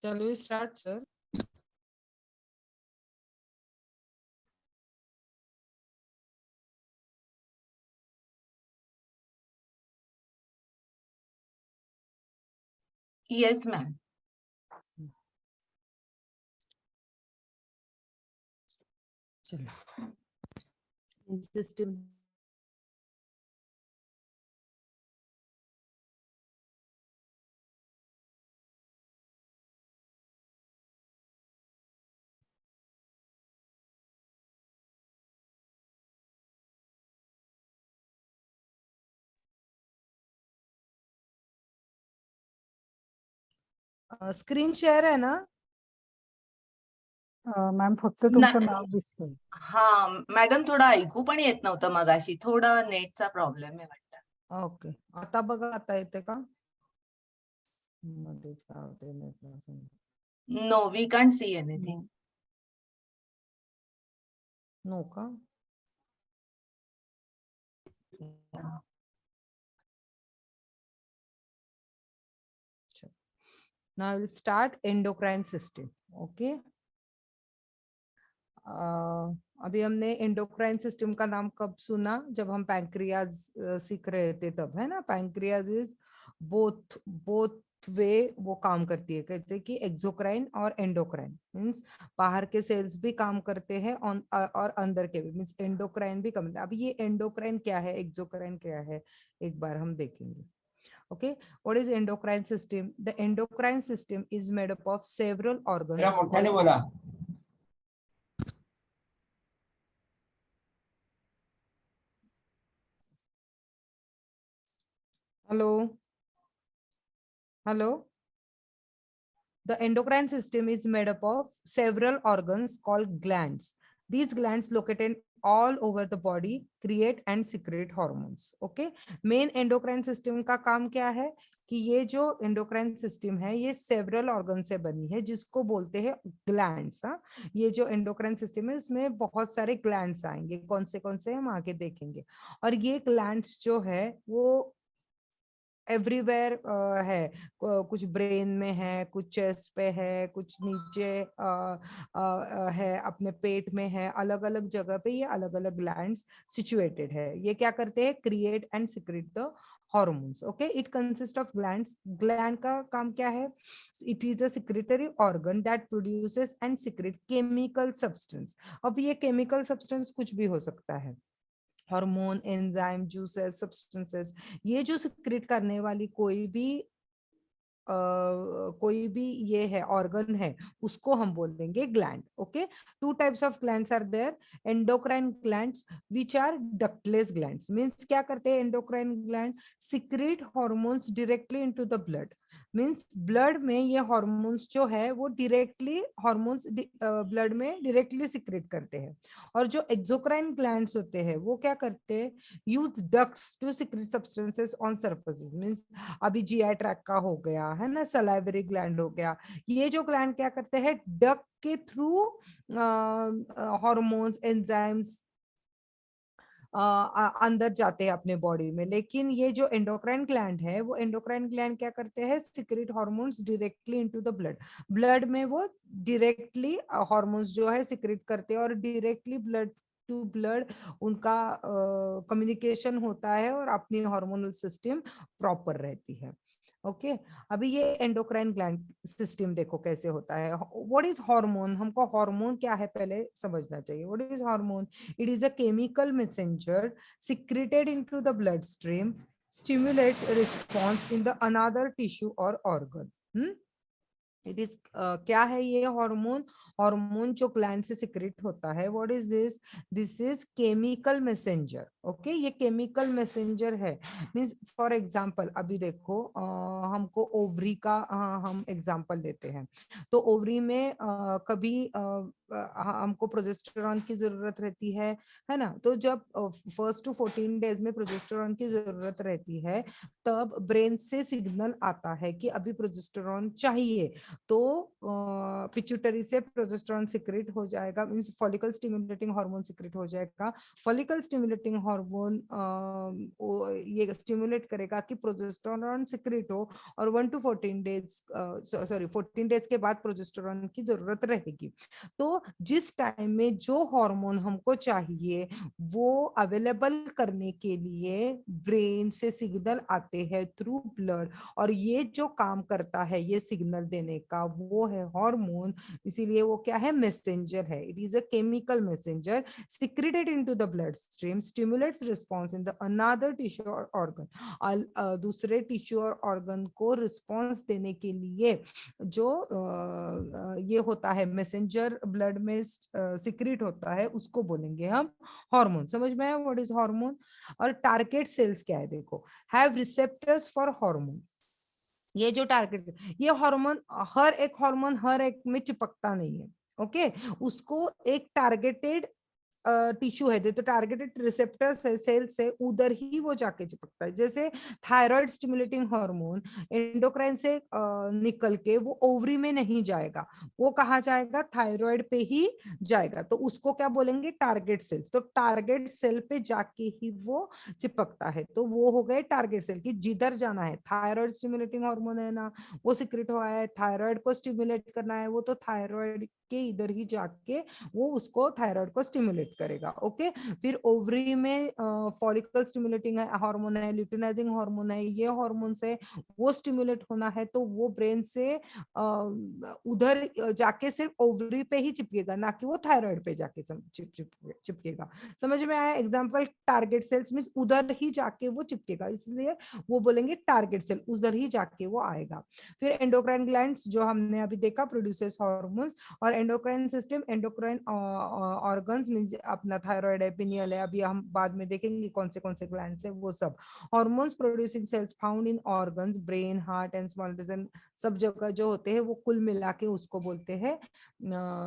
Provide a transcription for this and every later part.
Shall we start, sir? Yes, ma'am. चलो system screen share आहे ना? मॅम फक्त तुमचं नाव दिसतंय. हा मॅडम, थोडं ऐकू पण येत नव्हतं मगाशी. थोडं नेटचा प्रॉब्लेम आहे वाटतं. ओके, आता बघा, आता येते का? मध्येच काय होते net? No, we can't see anything. No का? Now I will start endocrine system. Okay. अभी हमने एंडोक्राइन सिस्टम का नाम कब सुना? जब हम पैंक्रियाज सीख रहे थे तब, है ना? पैंक्रियाज इज बोथ वे वो काम करती है, कैसे कि एक्सोक्राइन और एंडोक्राइन, मीन्स बाहर के सेल्स भी काम करते हैं और अंदर के भी, मीन्स एंडोक्राइन भी काम करते हैं। अब ये एंडोक्राइन क्या है, एक्सोक्राइन क्या है, एक बार हम देखेंगे. Okay, what is endocrine system? The endocrine system is made up of several organs. Hello. Hello. The endocrine system is made up of several organs called glands. These glands located all over the body create and secrete hormones. Okay. Main endocrine system का काम क्या है कि ये जो endocrine system है ये several organs से बनी है जिसको बोलते हैं glands. हाँ, ये जो endocrine system है उसमें बहुत सारे glands आएंगे. कौन से हम आगे देखेंगे. और ये glands जो है वो एवरीवेयर है. कुछ ब्रेन में है, कुछ चेस्ट पे है, कुछ नीचे है, अपने पेट में है. अलग अलग जगह पे ये अलग अलग ग्लैंड्स सिचुएटेड है. ये क्या करते हैं? Create and secrete the hormones. Okay, it consist of glands. Gland का काम क्या है? It is a secretory organ that produces and secrete chemical substance. अब ये केमिकल सब्सटेंस कुछ भी हो सकता है, हार्मोन, एंजाइम, जूसेस, सब्सटेंसेस. ये जो सिक्रेट करने वाली कोई भी ये है ऑर्गन है उसको हम बोल देंगे gland. Okay, two types of glands are there. Endocrine glands which are ductless glands. Means क्या करते हैं endocrine gland? Secrete hormones directly into the blood. Means blood में ये हार्मोन्स जो है वो डायरेक्टली हार्मोन्स ब्लड में डायरेक्टली सिक्रेट करते हैं. और जो एक्सोक्राइन ग्लैंड्स होते हैं वो क्या करते हैं? Use ducts to secrete substances on surfaces. Means अभी जीआई ट्रैक का हो गया है ना, सलाइवरी ग्लैंड हो गया. ये जो ग्लैंड क्या करते हैं? डक के थ्रू हार्मोन्स, एंजाइम्स अंदर जाते हैं अपने बॉडी में. लेकिन ये जो एंडोक्राइन ग्लैंड है वो एंडोक्राइन ग्लैंड क्या करते हैं? Secrete hormones directly into the blood. Blood में वो डायरेक्टली हार्मोन्स जो है सिक्रेट करते हैं और डायरेक्टली ब्लड टू ब्लड उनका कम्युनिकेशन होता है और अपनी हार्मोनल सिस्टम प्रॉपर रहती है. ओके, अभी ये एंडोक्राइन ग्लैंड सिस्टम देखो कैसे होता है. What is hormone? हमको हार्मोन क्या है पहले समझना चाहिए. What is hormone? It is a chemical messenger secreted into the bloodstream, stimulates a response in the another tissue or organ. It is क्या है ये हार्मोन? हार्मोन जो ग्लैंड से सिक्रेट होता है. What is this? This is chemical messenger. Okay, ये chemical messenger है. Means for example अभी देखो हमको ओवरी का हम एग्जांपल लेते हैं. तो ओवरी में कभी हमको प्रोजेस्टेरॉन की जरूरत रहती है ना. तो जब फर्स्ट टू 14 डेज में प्रोजेस्टेरॉन की जरूरत रहती है तब ब्रेन से सिग्नल आता है कि अभी प्रोजेस्टेरॉन चाहिए. तो पिट्यूटरी से प्रोजेस्टेरोन सिक्रेट हो जाएगा, means follicle stimulating hormone secrete हो जाएगा। फॉलिकल स्टिमुलेटिंग हार्मोन ये स्टिमुलेट करेगा कि प्रोजेस्टेरोन सिक्रेट हो, और 1 to 14 डेज, सॉरी 14 डेज के बाद प्रोजेस्टेरोन की जरूरत रहेगी। तो जिस टाइम में जो हार्मोन हमको चाहिए वो अवेलेबल करने के लिए ब्रेन से सिग्नल आते हैं थ्रू ब्लड, और ये जो काम करता है ये सिग्नल देने का वो है हार्मोन। इसीलिए वो क्या है, मैसेंजर है। It is a chemical messenger secreted into the bloodstream, stimulates response in the another tissue or organ। दूसरे टिश्यू और ऑर्गन को रिस्पॉन्स देने के लिए जो ये होता है मैसेंजर ब्लड में सिक्रीट होता है, उसको बोलेंगे हम हार्मोन। समझ में आया व्हाट इज हार्मोन? और टारगेट सेल्स क्या है, देखो, हैव रिसेप्टर्स फॉर हार्मोन। ये जो टारगेट, ये हार्मोन, हर एक में चिपकता नहीं है, ओके। उसको एक टारगेटेड टिश्यू है, तो टारगेटेड रिसेप्टर्स है, सेल्स है, उधर ही वो जाके चिपकता है। जैसे थायराइड स्टिमुलेटिंग हार्मोन एंडोक्राइन से निकल के वो ओवरी में नहीं जाएगा, वो कहाँ जाएगा, थायराइड पे ही जाएगा, तो उसको क्या बोलेंगे, टारगेट सेल्स। तो टारगेट सेल पे जाके ही वो चिपकता है, तो वो हो गए टारगेट सेल की जिधर जाना है। थायराइड स्टिमुलेटिंग हार्मोन है ना, वो सिक्रेट हुआ है, थायराइड को स्टिमुलेट करना है, वो तो थायराइड के इधर ही जाके वो उसको थायराइड को स्टिमुलेट करेगा, ओके। फिर ओवरी में फॉलिकल स्टिमुलेटिंग हार्मोन है, ल्यूटिनाइजिंग हार्मोन है, ये हार्मोन से वो स्टिमुलेट होना है, तो वो ब्रेन से उधर जाके सिर्फ ओवरी पे ही चिपकेगा, ना कि वो थायराइड पे जाके चिपकेगा। समझ में आया? एग्जाम्पल, टारगेट सेल्स मींस उधर ही जाके वो चिपकेगा, इसलिए वो बोलेंगे टारगेट सेल, उधर ही जाके वो आएगा। फिर एंडोक्राइन ग्लैंड्स जो हमने अभी देखा, प्रोड्यूसेस हार्मोन्स। और endocrine system, endocrine organs means अपना थायराइड है, पिनियल है, अभी हम बाद में देखेंगे कौन से ग्लैंड्स है वो सब। Hormones producing sales found in organs, brain, heart and small intestine, सब जगह जो होते हैं वो कुल मिला के उसको बोलते हैं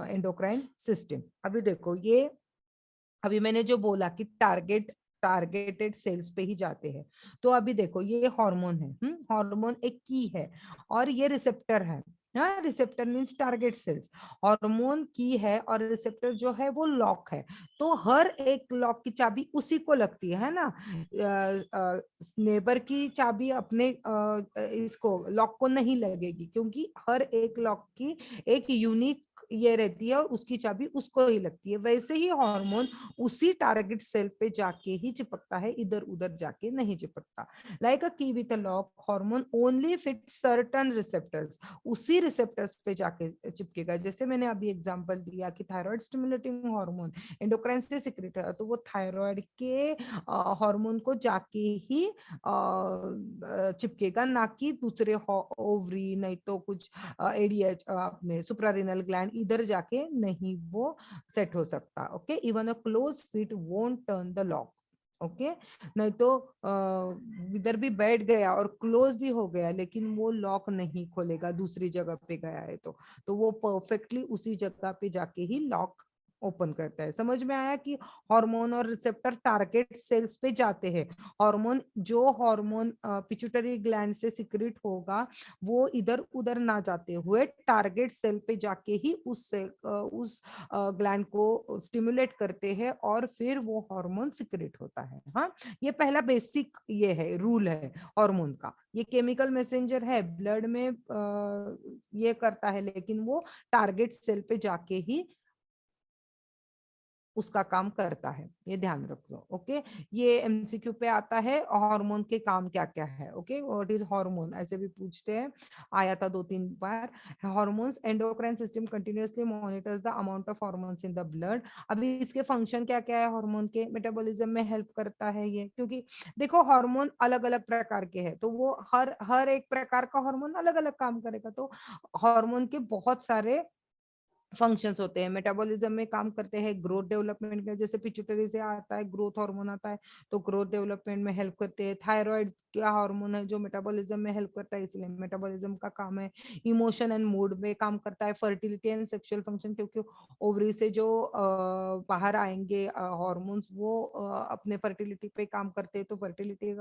एंडोक्राइन सिस्टम। अभी देखो, ये अभी मैंने जो बोला कि टारगेटेड सेल्स पे ही जाते हैं, तो अभी देखो ये हार्मोन है, हार्मोन एक की है, और ये रिसेप्टर है। हाँ, receptor means target cells, hormone की है, और रिसेप्टर जो है वो लॉक है। तो हर एक लॉक की चाबी उसी को लगती है ना। नेबर की चाबी अपने इसको लॉक को नहीं लगेगी, क्योंकि हर एक लॉक की एक यूनिक ये रहती है, और उसकी चाबी उसको ही लगती है। वैसे ही हार्मोन उसी टारगेट सेल पे जाके ही चिपकता है, इधर उधर जाके नहीं चिपकता। लाइक अ की with a lock, hormone only fit certain receptors, उसी रिसेप्टर्स पे जाके चिपकेगा। जैसे मैंने अभी एग्जांपल दिया कि थायराइड स्टिमुलेटिंग हार्मोन एंडोक्राइन से सिक्रेट है, तो वो थायराइड के हार्मोन को जाके ही चिपकेगा, ना कि दूसरे ओवरी, नहीं तो कुछ एडीएच, अपने सुप्रारेनल ग्लैंड, इधर जाके नहीं वो सेट हो सकता, okay. Even a close fit won't turn the lock, okay. नहीं तो इधर भी बैठ गया और क्लोज भी हो गया, लेकिन वो लॉक नहीं खोलेगा, दूसरी जगह पे गया है तो वो परफेक्टली उसी जगह पे जाके ही लॉक ओपन करता है। समझ में आया कि हार्मोन और रिसेप्टर टारगेट सेल्स पे जाते हैं। हार्मोन पिट्यूटरी ग्लैंड से सिक्रेट होगा, वो इधर उधर ना जाते हुए टारगेट सेल पे जाके ही उस ग्लैंड को स्टिमुलेट करते हैं, और फिर वो हार्मोन सिक्रेट होता है। हाँ, ये पहला बेसिक ये है, रूल है हार्मोन का। ये केमिकल मैसेंजर है, ब्लड में ये करता है, लेकिन वो टारगेट सेल पे जाके ही उसका काम करता है, ये ध्यान रख लो, ओके। ये एमसीक्यू पे आता है, हार्मोन के काम क्या क्या है, ओके। व्हाट इज हार्मोन, ऐसे भी पूछते हैं, आया था 2-3 बार। Hormones, endocrine system continuously monitors the amount of hormones in the blood. अभी इसके फंक्शन क्या क्या है, हार्मोन के मेटाबॉलिज्म में हेल्प करता है ये, क्योंकि देखो हार्मोन अलग अलग प्रकार के हैं, तो वो हर हर एक प्रकार का हार्मोन अलग अलग काम करेगा। तो हार्मोन के बहुत सारे फंक्शंस होते हैं, मेटाबॉलिज्म में काम करते हैं, ग्रोथ डेवलपमेंट के, जैसे पिट्यूटरी से आता है ग्रोथ हार्मोन आता है तो ग्रोथ डेवलपमेंट में हेल्प करते हैं। थायराइड क्या हार्मोन है जो मेटाबॉलिज्म में हेल्प करता है, इसलिए मेटाबॉलिज्म का काम है। इमोशन एंड मूड में काम करता है। फर्टिलिटी एंड सेक्सुअल फंक्शन, क्योंकि ओवरी से जो बाहर आएंगे हार्मोन्स वो अपने फर्टिलिटी पे काम करते हैं, तो फर्टिलिटी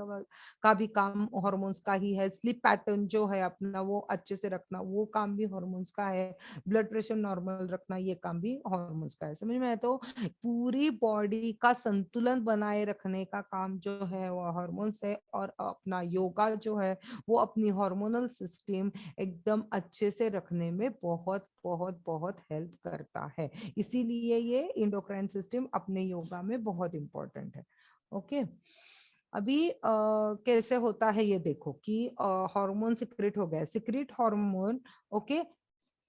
का भी काम हार्मोन्स का ही है। स्लीप पैटर्न जो है अपना वो अच्छे से रखना, वो काम भी हार्मोन्स का है। ब्लड प्रेशर नॉर्मल रखना, ये काम भी हार्मोन्स का है। समझ में आया? तो पूरी बॉडी का संतुलन बनाए रखने का काम जो है वो हार्मोन्स है, और अपना योगा जो है वो अपनी हार्मोनल सिस्टम एकदम अच्छे से रखने में बहुत बहुत बहुत हेल्प करता है। इसीलिए ये इंडोक्राइन सिस्टम अपने योगा में बहुत इंपॉर्टेंट है। ओके, अभी कैसे होता है ये देखो कि हार्मोन सिक्रेट हो गया, सिक्रेट हार्मोन। ओके,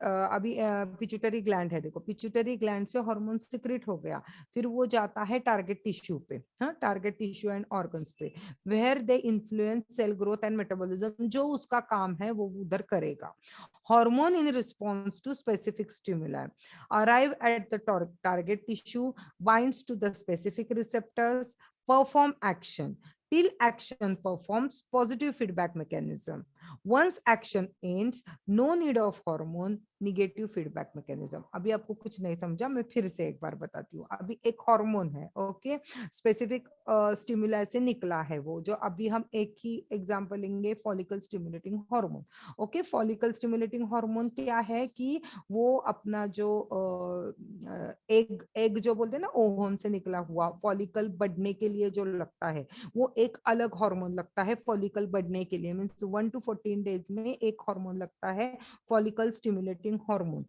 अभी पिट्यूटरी ग्लैंड है, देखो पिट्यूटरी ग्लैंड से हार्मोन सिक्रेट हो गया, फिर वो जाता है टारगेट टिश्यू पे, हाँ, टारगेट टिश्यू एंड ऑर्गन्स पे, where they influence cell growth and metabolism, जो उसका काम है वो उधर करेगा। Hormone in response to specific stimuli arrive at the target tissue, binds to the specific receptors, perform action till action performs positive feedback mechanism. Once action ends, no need of hormone, negative feedback mechanism. अभी आपको कुछ नहीं समझा, मैं फिर से एक बार बताती हूँ। अभी एक हार्मोन है, ओके, स्पेसिफिक स्टिमुलाई से निकला है वो, जो अभी हम एक ही एग्जांपल लेंगे, follicle stimulating hormone. Okay, follicle stimulating hormone क्या है कि वो अपना जो एग एग जो बोलते हैं ना, ओवम से निकला हुआ, फॉलिकल बढ़ने के लिए जो लगता है वो एक अलग हार्मोन लगता है फॉलिकल बढ़ने के लिए, मीन्स 1 to 14 डेज में एक हार्मोन लगता है, फॉलिकल स्टिमुलेटिंग हार्मोन,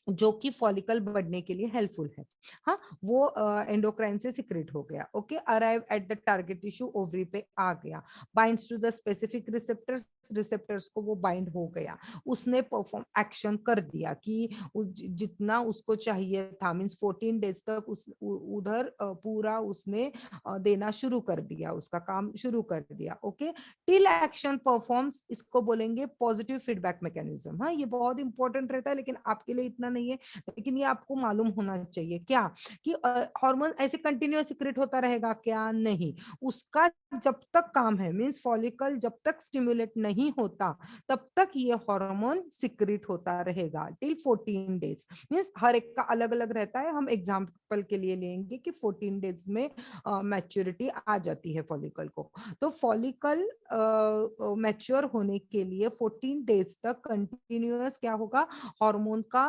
जो कि फॉलिकल बढ़ने के लिए हेल्पफुल है। हाँ, वो एंडोक्राइन से सिक्रेट हो गया। Okay, arrive at the target tissue, ovary पे आ गया, binds to the specific receptors, receptors को वो बाइंड हो गया, उसने परफॉर्म एक्शन कर दिया कि जितना उसको चाहिए था, मीन्स 14 डेज तक उधर पूरा उसने देना शुरू कर दिया, उसका काम शुरू कर दिया। ओके, टिल एक्शन परफॉर्म्स, इसको बोलेंगे पॉजिटिव फीडबैक मैकेनिज्म। हाँ, ये बहुत इंपॉर्टेंट रहता है, लेकिन आपके लिए इतना नहीं है, लेकिन ये आपको मालूम होना चाहिए क्या कि हार्मोन ऐसे कंटिन्यूअस सिक्रेट होता रहेगा क्या? नहीं, उसका जब तक काम है, मींस फॉलिकल जब तक स्टिमुलेट नहीं होता तब तक ये हार्मोन सिक्रेट होता रहेगा टिल 14 डेज। मींस हर एक का अलग अलग रहता है, हम एग्जांपल के लिए लेंगे कि 14 डेज में मैच्योरिटी आ जाती है फॉलिकल को। तो फॉलिकल मैच्योर होने के लिए 14 डेज तक कंटिन्यूअस क्या होगा, हार्मोन का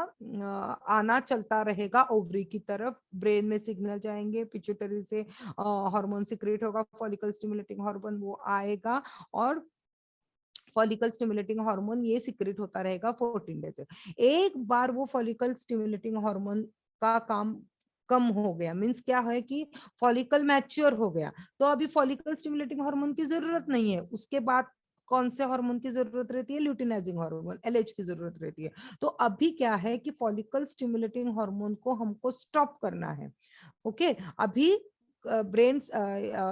आना चलता रहेगा ओवरी की तरफ, ब्रेन में सिग्नल जाएंगे, पिट्यूटरी से हार्मोन सिक्रेट होगा, फॉलिकल स्टिमुलेटिंग हार्मोन वो आएगा, और फॉलिकल स्टिमुलेटिंग हार्मोन ये सिक्रेट होता रहेगा 14 डेज से। एक बार वो फॉलिकल स्टिमुलेटिंग हार्मोन का काम कम हो गया, मीन्स क्या है कि फॉलिकल मैच्योर हो गया, तो अभी फॉलिकल स्टिमुलेटिंग हार्मोन की जरूरत नहीं है, उसके बाद कौन से हार्मोन की जरूरत रहती है? ल्यूटिनाइजिंग हार्मोन, एलएच की जरूरत रहती है। तो अभी क्या है कि फॉलिकल स्टिमुलेटिंग हार्मोन को हमको स्टॉप करना है। ओके, अभी ब्रेन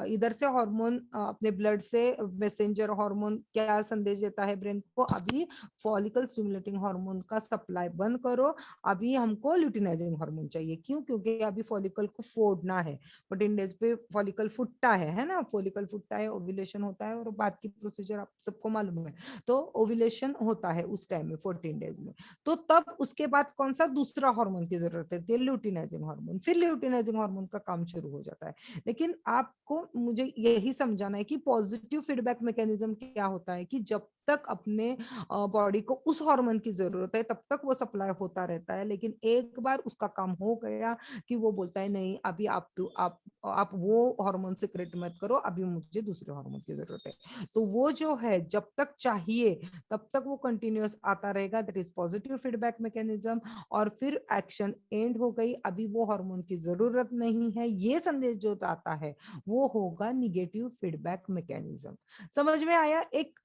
इधर से हार्मोन अपने ब्लड से मैसेंजर हार्मोन क्या संदेश देता है ब्रेन को, अभी फॉलिकल स्टिमुलेटिंग हार्मोन का सप्लाई बंद करो, अभी हमको ल्यूटिनाइजिंग हार्मोन चाहिए। क्यों? क्योंकि अभी फॉलिकल को फोड़ना है, 14 डेज पे फॉलिकल फुटता है ना, फॉलिकल फुटता है, ओव्यूलेशन होता है, और बाद की प्रोसीजर आप सबको मालूम है। तो ओव्यूलेशन होता है उस टाइम में 14 डेज में, तो तब उसके बाद कौन सा दूसरा हार्मोन की जरूरत है? ल्यूटिनाइजिंग हार्मोन, फिर ल्यूटिनाइजिंग हार्मोन का काम शुरू हो जाता है। लेकिन आपको मुझे यही समझाना है कि पॉजिटिव फीडबैक मैकेनिज्म क्या होता है कि जब तक अपने बॉडी को उस हार्मोन की जरूरत है तब तक वो सप्लाई होता रहता है, लेकिन एक बार उसका काम हो गया कि वो बोलता है नहीं, अभी आप वो हार्मोन सिक्रेट मत करो, अभी मुझे दूसरे हार्मोन की जरूरत है। तो वो जो है जब तक चाहिए तब तक वो कंटिन्यूअस आता रहेगा, that is positive feedback mechanism. और फिर एक्शन एंड हो गई, अभी वो हार्मोन की जरूरत नहीं है, ये संदेश जो आता है वो होगा निगेटिव फीडबैक मैकेनिज्म। समझ में आया? एक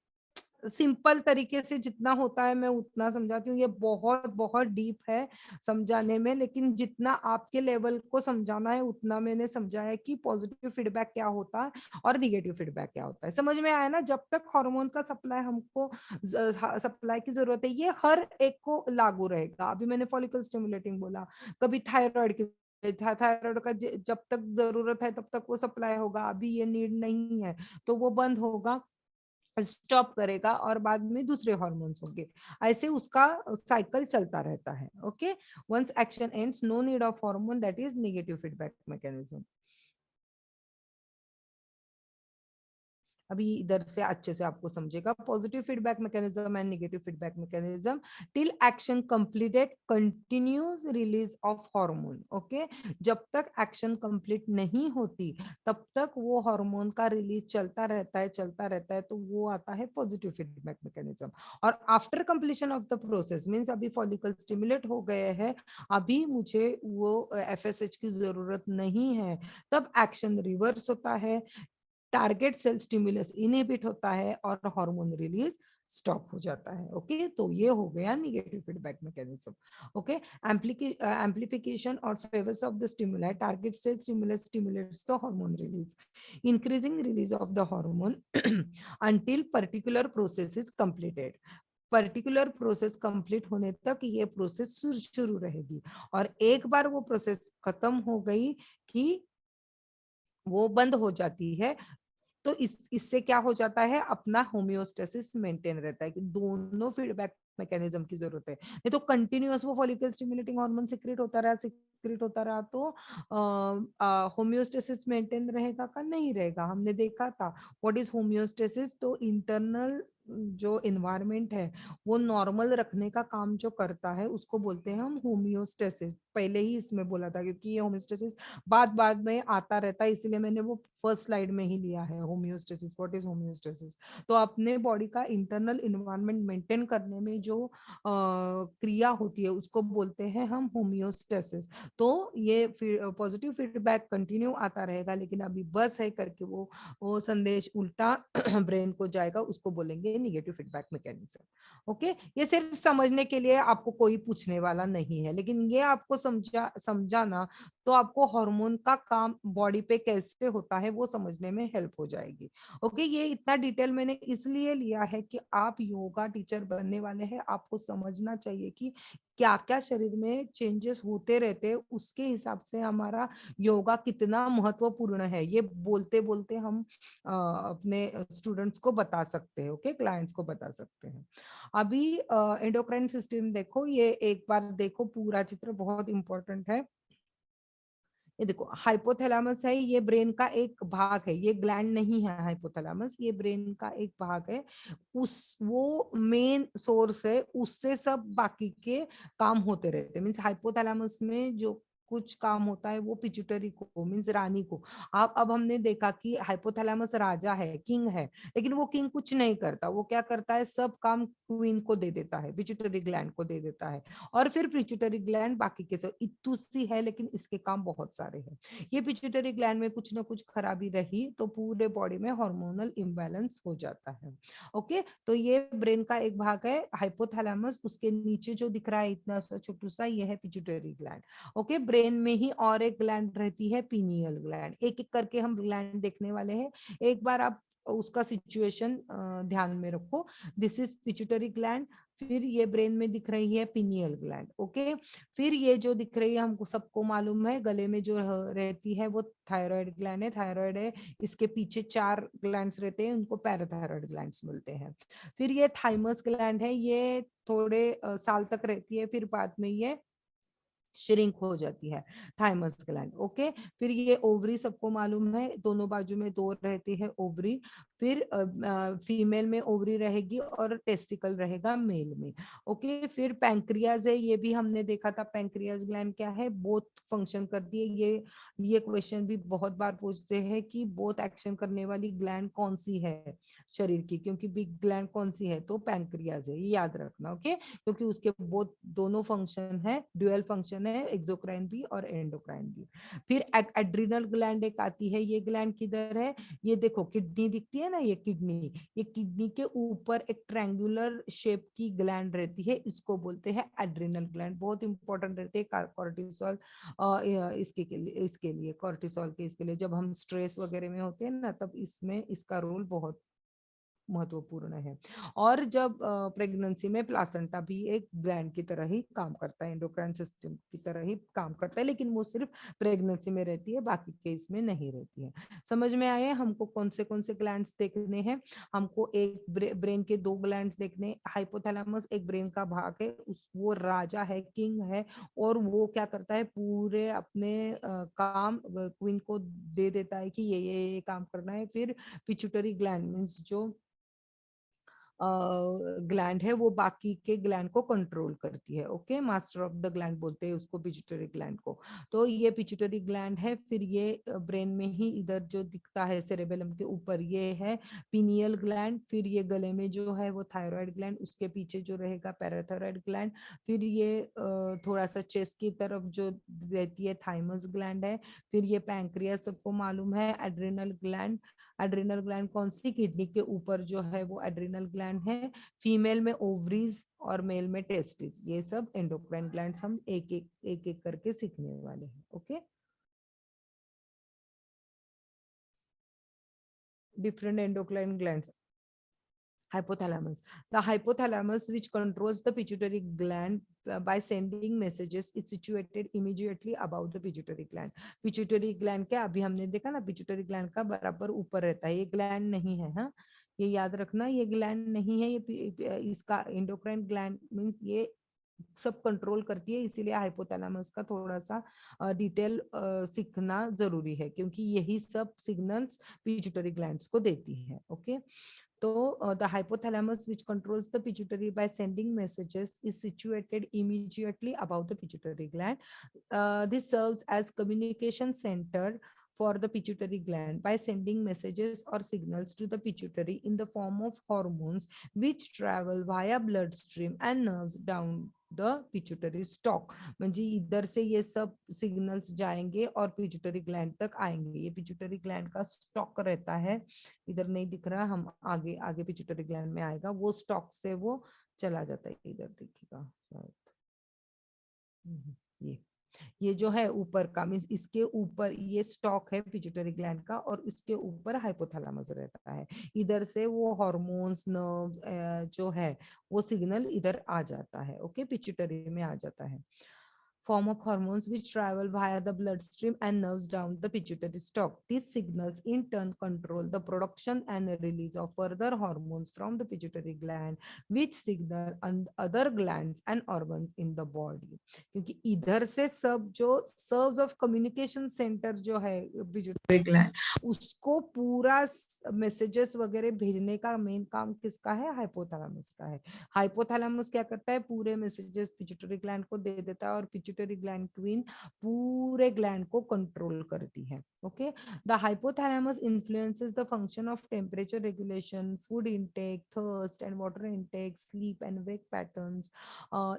सिंपल तरीके से जितना होता है मैं उतना समझाती हूँ। ये बहुत बहुत डीप है समझाने में, लेकिन जितना आपके लेवल को समझाना है उतना मैंने समझाया कि पॉजिटिव फीडबैक क्या होता है और निगेटिव फीडबैक क्या होता है। समझ में आया ना? जब तक हार्मोन का सप्लाई हमको सप्लाई की जरूरत है, ये हर एक को लागू रहेगा। अभी मैंने फॉलिकल स्टिमुलेटिंग बोला, कभी थायराइड की, थायराइड का जब तक जरूरत है तब तक वो सप्लाई होगा, अभी ये नीड नहीं है तो वो बंद होगा, स्टॉप करेगा और बाद में दूसरे हॉर्मोन्स होंगे। ऐसे उसका साइकिल चलता रहता है। Okay, once action ends, no need of hormone, that is negative feedback mechanism. अभी इधर से अच्छे से आपको समझेगा। Positive feedback mechanism and negative feedback mechanism, till action completed continuous release of hormone. Okay, जब तक एक्शन कंप्लीट नहीं होती तब तक वो हार्मोन का रिलीज चलता रहता है, चलता रहता है, तो वो आता है पॉजिटिव फीडबैक मैकेनिज्म। और after completion of the process means अभी फॉलिकल स्टिमुलेट हो गए हैं, अभी मुझे वो एफएसएच की जरूरत नहीं है, तब एक्शन रिवर्स होता है, टारगेट सेल स्टिमुलस इनहिबिट होता है और हार्मोन रिलीज स्टॉप हो जाता है। ओके, तो ये हो गया negative feedback mechanism. Okay, amplification और favours of the stimuli, target cell stimulus stimulates the hormone release, increasing release of the hormone until particular process is completed. Particular process complete होने तक ये प्रोसेस शुरू रहेगी, और एक बार वो प्रोसेस खत्म हो गई कि वो बंद हो जाती है, तो इससे क्या हो जाता है, अपना होम्योस्टेसिस मेंटेन रहता है कि दोनों फीडबैक मैकेनिज्म की जरूरत है। नहीं तो कंटिन्यूअस वो फॉलिकल स्टिमुलेटिंग हार्मोन सिक्रेट होता रहा तो होम्योस्टेसिस मेंटेन रहेगा का नहीं रहेगा। हमने देखा था व्हाट इज होम्योस्टेसिस, तो इंटरनल जो इन्वायरमेंट है वो नॉर्मल रखने का काम जो करता है उसको बोलते हैं हम होम्योस्टेसिस। पहले ही इसमें बोला था, क्योंकि ये होम्योस्टेसिस बाद में आता रहता है, इसीलिए मैंने वो फर्स्ट स्लाइड में ही लिया है, होम्योस्टेसिस। What is homeostasis? तो अपने बॉडी का इंटरनल इन्वायरमेंट मेंटेन करने में जो क्रिया होती है उसको बोलते हैं हम होम्योस्टेसिस। तो ये पॉजिटिव फीडबैक कंटिन्यू आता रहेगा, लेकिन अभी बस है करके वो संदेश उल्टा ब्रेन को जाएगा, उसको बोलेंगे निगेटिव फीडबैक मैकेनिज्म। ओके, ये सिर्फ समझने के लिए, आपको कोई पूछने वाला नहीं है, लेकिन ये आपको समझाना तो आपको हार्मोन का काम बॉडी पे कैसे होता है वो समझने में हेल्प हो जाएगी। ओके, ये इतना डिटेल मैंने इसलिए लिया है कि आप योगा टीचर बनने वाले हैं, आपको समझना चाहिए कि क्या क्या शरीर में चेंजेस होते रहते हैं, उसके हिसाब से हमारा योगा कितना महत्वपूर्ण है, ये बोलते बोलते हम अपने स्टूडेंट्स को बता सकते हैं। ओके, क्लाइंट्स को बता सकते हैं। अभी एंडोक्राइन सिस्टम देखो, ये एक बार देखो, पूरा चित्र बहुत इंपॉर्टेंट है। ये देखो, हाइपोथैलेमस है, ये ब्रेन का एक भाग है, ये ग्लैंड नहीं है हाइपोथैलेमस, ये ब्रेन का एक भाग है। वो मेन सोर्स है, उससे सब बाकी के काम होते रहते हैं। मीन्स हाइपोथैलेमस में जो कुछ काम होता है वो पिट्यूटरी को, मीन्स रानी को। अब हमने देखा कि हाइपोथैलेमस राजा है, किंग है, लेकिन वो किंग कुछ नहीं करता। वो क्या करता है, सब काम क्वीन को दे देता है, पिट्यूटरी ग्लैंड को दे देता है, और फिर पिट्यूटरी ग्लैंड बाकी के सब इतू सी है, लेकिन इसके काम बहुत सारे हैं। ये पिट्यूटरी ग्लैंड में कुछ ना कुछ खराबी रही तो पूरे बॉडी में हार्मोनल इम्बैलेंस हो जाता है। ओके, तो ये ब्रेन का एक भाग है हाइपोथैलेमस, उसके नीचे जो दिख रहा है इतना सा छोटू सा, ये है पिट्यूटरी ग्लैंड। ओके, ब्रेन में ही और एक ग्लैंड रहती है, पीनियल ग्लैंड। एक एक करके हम ग्लैंड देखने वाले हैं, एक बार आप उसका सिचुएशन ध्यान में रखो। दिस इज पिट्यूटरी ग्लैंड, फिर ये ब्रेन में दिख रही है पिनियल ग्लैंड। ओके, फिर ये जो दिख रही है हमको सबको मालूम है, गले में जो रहती है वो थायराइड ग्लैंड है, थायराइड है। इसके पीछे 4 ग्लैंड्स रहते हैं, उनको पैराथायराइड ग्लैंड्स मिलते हैं। फिर ये थाइमस ग्लैंड है, ये थोड़े साल तक रहती है, फिर बाद में ये श्रिंक हो जाती है, थाइमस ग्लैंड। ओके, फिर ये ओवरी सबको मालूम है, दोनों बाजू में 2 रहती है ओवरी। फिर फीमेल में ओवरी रहेगी और टेस्टिकल रहेगा मेल में। ओके, फिर पैंक्रियाज है, ये भी हमने देखा था। पैंक्रियाज ग्लैंड क्या है, बोथ फंक्शन करती है। ये क्वेश्चन भी बहुत बार पूछते हैं कि बोथ एक्शन करने वाली ग्लैंड कौन सी है शरीर की, क्योंकि बिग ग्लैंड कौन सी है, तो पैंक्रियाज है, ये याद रखना। ओके, क्योंकि उसके बोथ दोनों फंक्शन है, ड्यूअल फंक्शन ऑर्गन है, एक्सोक्राइन भी और एंडोक्राइन भी। फिर एड्रिनल ग्लैंड एक आती है, ये ग्लैंड किधर है, ये देखो किडनी दिखती है ना, ये किडनी के ऊपर एक ट्रायंगुलर शेप की ग्लैंड रहती है, इसको बोलते हैं एड्रिनल ग्लैंड। बहुत इंपॉर्टेंट रहती है कॉर्टिसोल इसके लिए कॉर्टिसोल के इसके लिए, जब हम स्ट्रेस वगैरह में होते हैं ना, तब इसमें इसका रोल बहुत महत्वपूर्ण है। और जब प्रेगनेंसी में प्लासेंटा भी एक ग्लैंड की तरह ही काम करता है, एंडोक्राइन सिस्टम की तरह ही काम करता है, लेकिन वो सिर्फ प्रेगनेंसी में रहती है, बाकी केस में नहीं रहती है। समझ में आए हमको कौन से ग्लैंड्स देखने हैं? हमको एक ब्रेन के 2 ग्लैंड्स देखने, हाइपोथैलेमस एक ब्रेन का भाग है, उस वो राजा है, किंग है, और वो क्या करता है, पूरे अपने काम क्वीन को दे देता है कि ये काम करना है। फिर पिट्यूटरी ग्लैंड मीन्स जो ग्लैंड है, वो बाकी के ग्लैंड को कंट्रोल करती है। Okay, master of the gland बोलते हैं उसको, पिट्यूटरी ग्लैंड को। तो ये पिट्यूटरी ग्लैंड है। फिर ये ब्रेन में ही इधर जो दिखता है सेरेबेलम के ऊपर, ये है पिनियल ग्लैंड। फिर ये गले में जो है वो थायराइड ग्लैंड, उसके पीछे जो रहेगा पैराथायराइड ग्लैंड। फिर ये थोड़ा सा चेस्ट की तरफ जो रहती है थाइमस ग्लैंड है। फिर ये पैंक्रियास सबको मालूम है, एड्रिनल ग्लैंड। एड्रिनल ग्लैंड कौन सी, किडनी के ऊपर जो है वो एड्रिनल ग्लैंड है। फीमेल में ओवरीज और मेल में टेस्टिस। ये सब एंडोक्राइन ग्लैंड्स हम एक एक करके सीखने वाले हैं। Okay, different endocrine glands. Hypothalamus. The hypothalamus, which controls the pituitary gland by sending messages, is situated immediately above the pituitary gland. Pituitary gland क्या, अभी हमने देखा ना, pituitary gland का बराबर ऊपर रहता है, ये gland नहीं है। हाँ, ये याद रखना, ये ग्लैंड नहीं है, ये इसका एंडोक्राइन ग्लैंड मींस ये सब कंट्रोल करती है, इसीलिए हाइपोथैलेमस का थोड़ा सा डिटेल सीखना जरूरी है, क्योंकि यही सब सिग्नल्स पिट्यूटरी ग्लैंड्स को देती है। ओके, तो the hypothalamus, which controls the pituitary by sending messages, is situated immediately above the pituitary gland. This serves as communication center for the pituitary gland by sending messages or signals to the pituitary in the form of hormones, which travel via bloodstream and nerves down the pituitary stock. म्हणजे इधर से ये सब signals जाएंगे और pituitary gland तक आएंगे। ये पिट्यूटरी ग्लैंड का स्टॉक रहता है, इधर नहीं दिख रहा, हम आगे आगे पिट्यूटरी ग्लैंड में आएगा, वो स्टॉक से वो चला जाता है, इधर दिखेगा शायद। ये जो है ऊपर का मीन्स इसके ऊपर ये स्टॉक है पिट्यूटरी ग्लैंड का, और इसके ऊपर हाइपोथैलेमस रहता है। इधर से वो हार्मोन्स नर्व जो है वो सिग्नल इधर आ जाता है। ओके, पिट्यूटरी में आ जाता है। Form of hormones which travel via the bloodstream and nerves down the pituitary stalk. These signals in turn control the production and release of further hormones from the pituitary gland, which signal other glands and organs in the body. क्योंकि इधर से सब जो serves of communication centre जो है pituitary gland, उसको पूरा messages वगैरह भेजने का मेन काम किसका है, हाइपोथैलेमस का है। हाइपोथैलेमस क्या करता है, पूरे मैसेजेस पिट्यूटरी ग्लैंड को दे देता है, और पिट्यूटरी ग्लैंड क्वीन पूरे ग्लैंड को कंट्रोल करती है। Okay, the hypothalamus influences the function of temperature regulation, food intake, thirst and water intake, sleep and wake patterns,